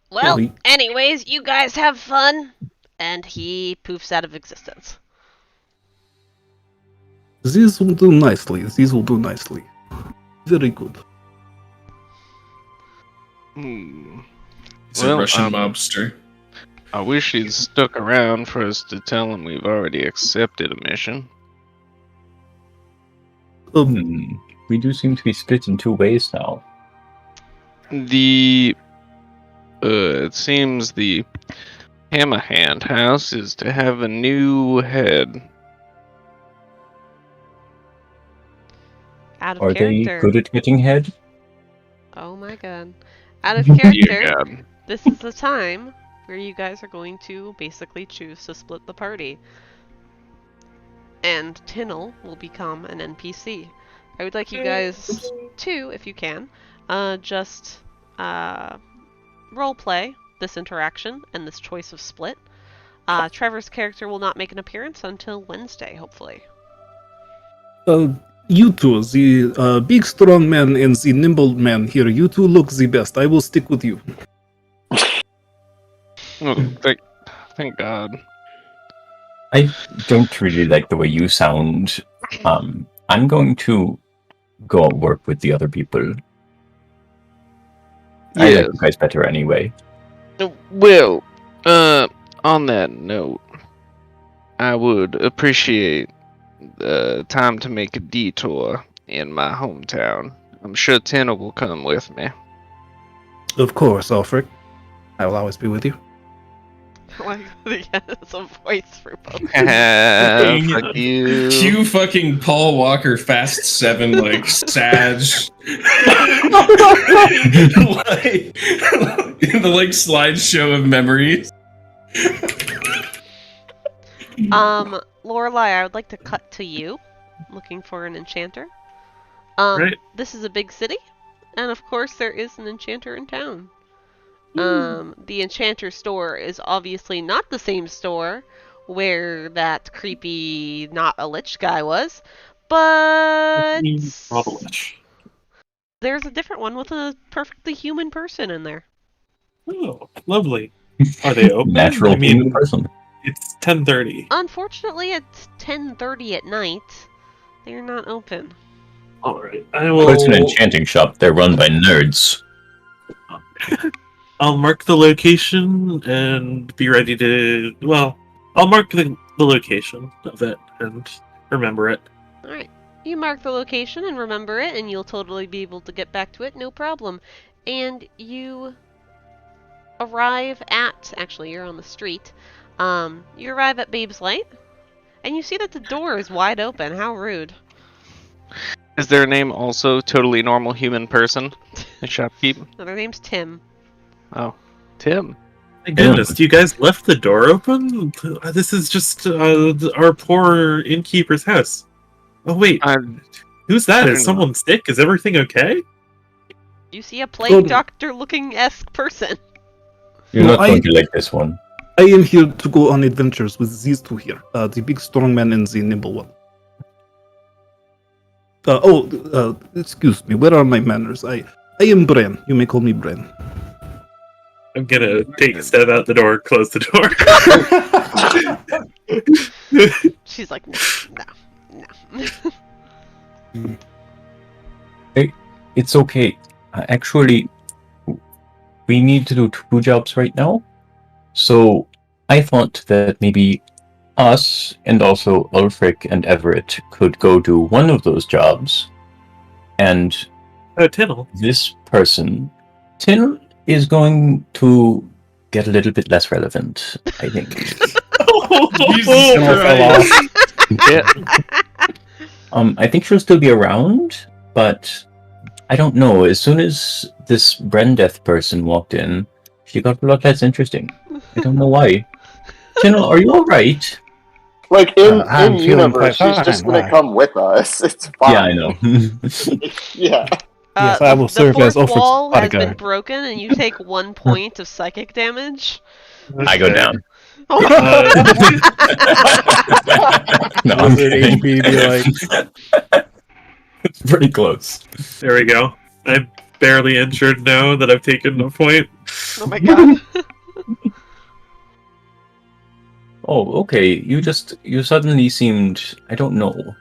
Well, anyways, you guys have fun. And he poofs out of existence. These will do nicely. These will do nicely. Very good. He's a Russian mobster. I wish he'd stuck around for us to tell him we've already accepted a mission. We do seem to be split in 2 ways now. It seems the Hammerhand house is to have a new head. Out of Are they character. good at getting head? Oh my god. Out of character, Dear God. this is the time where you guys are going to basically choose to split the party. And Tynyl will become an NPC. I would like you guys to, if you can, just roleplay this interaction and this choice of split. Trevor's character will not make an appearance until Wednesday, hopefully. You two, the big strong man and the nimble man here, you two look the best. I will stick with you. Oh, thank God. I don't really like the way you sound. I'm going to go work with the other people. I like you guys better anyway. Well, on that note, I would appreciate the time to make a detour in my hometown. I'm sure Tynyl will come with me. Of course, Ulfryk. I will always be with you. Like, it's a voice for both. Fuck you. Cue fucking Paul Walker Fast 7 like Sag like, in the like slideshow of memories. Lorelei, I would like to cut to you, looking for an enchanter. Right. This is a big city, and of course there is an enchanter in town. The enchanter store is obviously not the same store where that creepy, not a lich guy was, but there's a different one with a perfectly human person in there. Oh, lovely. Are they open? Natural human person. It's 10:30. Unfortunately, it's 10:30 at night. They're not open. All right, I will. Well, it's an enchanting shop. They're run by nerds. I'll mark the location and be ready to. Well, I'll mark the location of it and remember it. Alright. You mark the location and remember it, and you'll totally be able to get back to it, no problem. And you arrive at. Actually, you're on the street. You arrive at Babe's Light, and you see that the door is wide open. How rude. Is their name also totally normal human person? The shopkeep? No, their name's Tim. Oh, Tim. My goodness, you guys left the door open? This is just our poor innkeeper's house. Oh wait, who's that? Is someone sick? Is everything okay? You see a plague doctor-looking-esque person. You're not going to like this one. I am here to go on adventures with these two here, the big strong man and the nimble one. Excuse me, where are my manners? I am Bren. You may call me Bren. I'm gonna take a step out the door, close the door. She's like, no. Hey, it's okay. Actually, we need to do 2 jobs right now. So I thought that maybe us and also Ulfryk and Everett could go do one of those jobs. And Tynyl. This person, Tynyl, is going to get a little bit less relevant, I think. I think she'll still be around, but I don't know. As soon as this Brendeth person walked in, she got a lot less interesting. I don't know why. Tynyl, are you alright? Like, in universe, she's just gonna come with us. It's fine. Yeah, I know. Yeah. Yes, I will serve as Ulfryk's wall has been bodyguard. broken, and you take 1 point of psychic damage. I go down. No, I'm Wizard kidding. HP be like, It's pretty close. There we go. I'm barely injured now that I've taken a point. Oh my god. Oh, okay. You suddenly seemed, I don't know,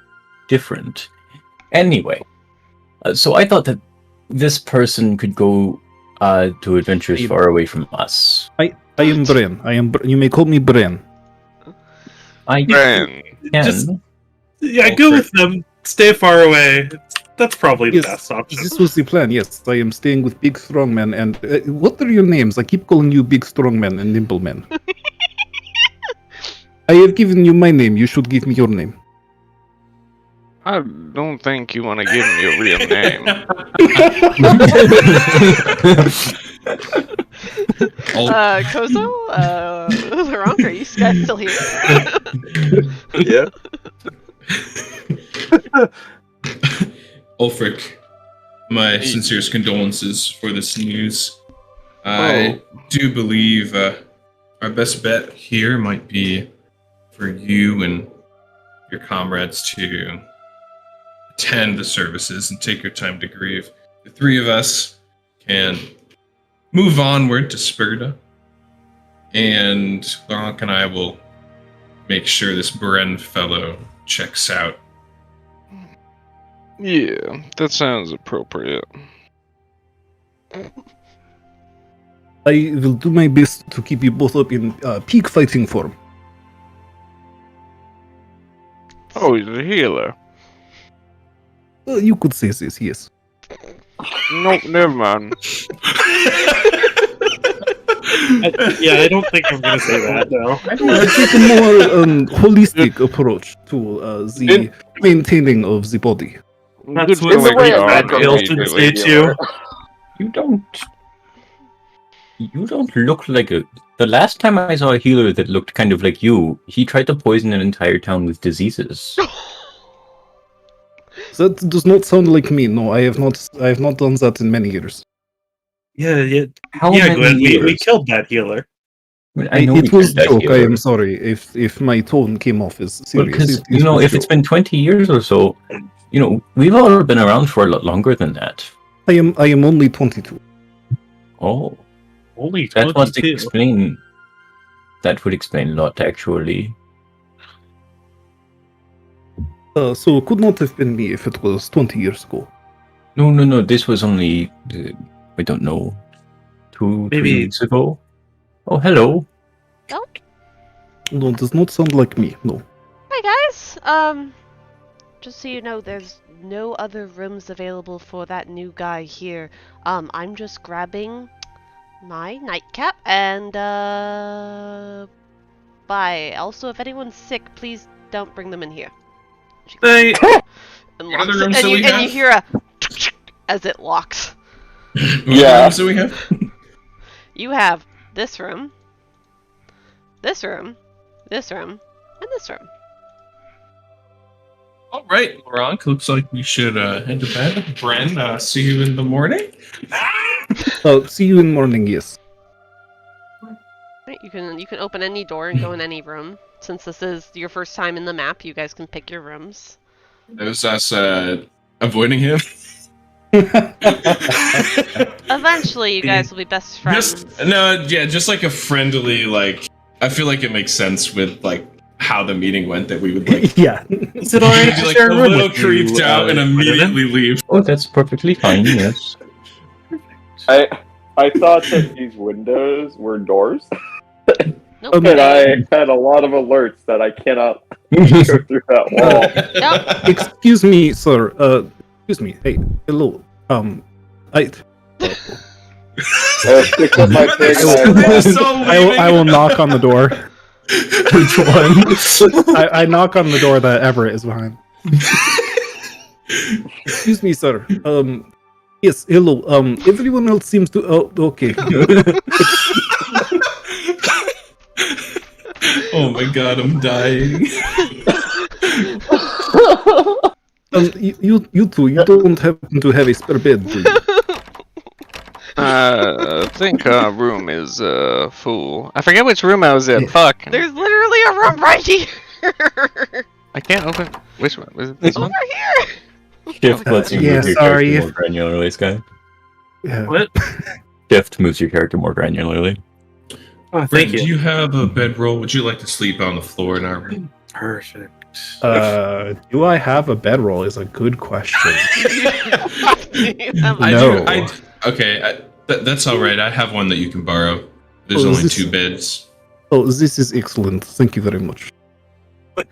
different. Anyway, so I thought that this person could go to adventures far away from us. I am Bren. You may call me Bren. I Bren. can. Just- Yeah, go with them. Stay far away. That's probably the Yes, best option. This was the plan, yes. I am staying with Big Strong Man and... what are your names? I keep calling you Big Strong Man and Nimble Man. I have given you my name. You should give me your name. I don't think you want to give me a real name. Koso? Luronk, are you guys still here? Yeah. Ulfryk, my sincerest condolences for this news. I do believe our best bet here might be for you and your comrades to attend the services and take your time to grieve. The three of us can move onward to Sperda, and Luronk and I will make sure this Bren fellow checks out. Yeah, that sounds appropriate. I will do my best to keep you both up in peak fighting form. Oh, he's a healer. You could say this, yes. Nope, never mind. I don't think I'm gonna say that, though. I take a more holistic approach to the maintaining of the body. That's Good what going way on. I Red Hilton Really say too. healer. You don't look like a... The last time I saw a healer that looked kind of like you, he tried to poison an entire town with diseases. That does not sound like me. No, I have not done that in many years. Yeah, How yeah, many Gwen, we years? killed that healer. I know It we was did that joke. I healer. am sorry if my tone came off as serious. Because, It was if it's joke. been 20 years or so, we've all been around for a lot longer than that. I am only 22. Oh, Only that must 22. explain... That would explain a lot, actually. So it could not have been me if it was 20 years ago. No, this was only... I don't know... 2 Maybe- weeks ago? Oh, hello. No, it does not sound like me. No. Hi guys. Just so you know, there's no other rooms available for that new guy here. I'm just grabbing my nightcap and bye. Also, if anyone's sick, please don't bring them in here. Hey, And, What other locks it, rooms and, do you, we and have? you hear a as it locks. What Yeah. rooms do we have? You have this room, this room, this room, and this room. All right, Luronk, looks like we should head to bed. Bren, see you in the morning. See you in morning, yes. Right, you can open any door and go in any room. Since this is your first time in the map, you guys can pick your rooms. That was us avoiding him. Eventually, you guys will be best friends. Just like a friendly, like, I feel like it makes sense with, like, how the meeting went that we would, like, Yeah. is it alright be, to like, share a a room little with creeped you, out and immediately leave. Oh, that's perfectly fine, yes. I thought that these windows were doors, Nope. and I had a lot of alerts that I cannot go through that wall. Yep. Excuse me, sir. Excuse me. Hey, hello. Stick with my pig I will knock on the door. Which one? I knock on the door that Everett is behind. Excuse me, sir. Yes, hello. Everyone else seems to. Oh, okay. Oh my god, I'm dying. You two, you don't happen to have a spare bed, do you? I think our room is full. I forget which room I was in. Fuck. There's literally a room right here. I can't open. Which one? Was it this one? Over here. Shift lets you Yeah, move your sorry. character more granularly, Sky. Yeah. What? Shift moves your character more granularly. Oh, Brent, thank do you. you have a bedroll? Would you like to sleep on the floor in our room? Perfect. Do I have a bedroll? Is a good question. I do. That's all right. I have one that you can borrow. There's Oh, is only this- 2 beds. Oh, this is excellent. Thank you very much.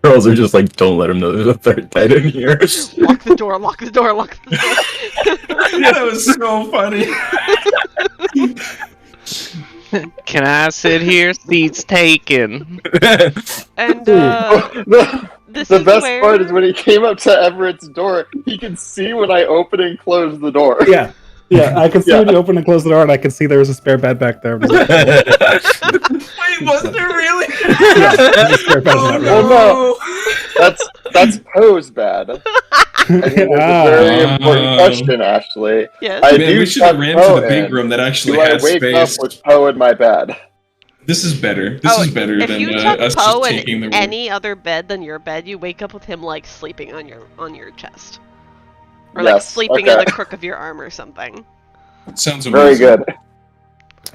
Girls are just like, don't let him know there's a third bed in here. Lock the door. Lock the door. Lock the door. That was so funny. Can I sit here? Seats taken. And this The is best where... part is when he came up to Everett's door, he could see when I open and close the door. Yeah. Yeah, I could see when you open and close the door, and I could see there was a spare bed back there. Wait, was there really? Yeah, there's a spare bed in that room. Oh no, that's Poe's bad. I think that's a very important question, Ashley. Yes. I Man, do we should have tuck ran Poe to the big in. room that actually Do I had wake space. up with Poe in my bed? This is better. This is better if than you tuck us Poe just in taking the room. any other bed than your bed, you wake up with him like sleeping on your chest, or like Yes, sleeping in okay. the crook of your arm or something. Sounds Very amazing. good.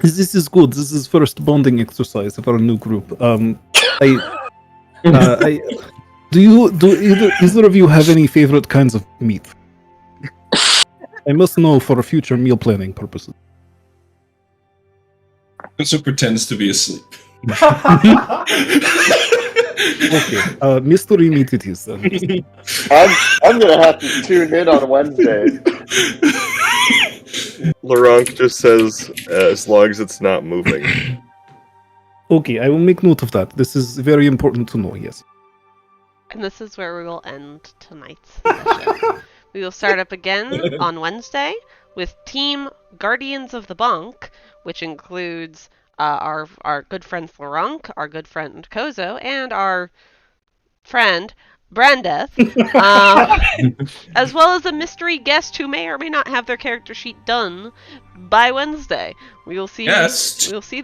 This is good. This is first bonding exercise for a new group. Do either of you have any favorite kinds of meat? I must know for future meal planning purposes. Also pretends to be asleep. Okay, mystery meat it is then. I'm gonna have to tune in on Wednesdays. Luronk just says, as long as it's not moving. Okay, I will make note of that. This is very important to know, yes. And this is where we will end tonight's session. We will start up again on Wednesday with Team Guardians of the Bunk, which includes our good friend Luronk, our good friend Koso, and our friend Brandeth, as well as a mystery guest who may or may not have their character sheet done by Wednesday. We will see. Guest? We will see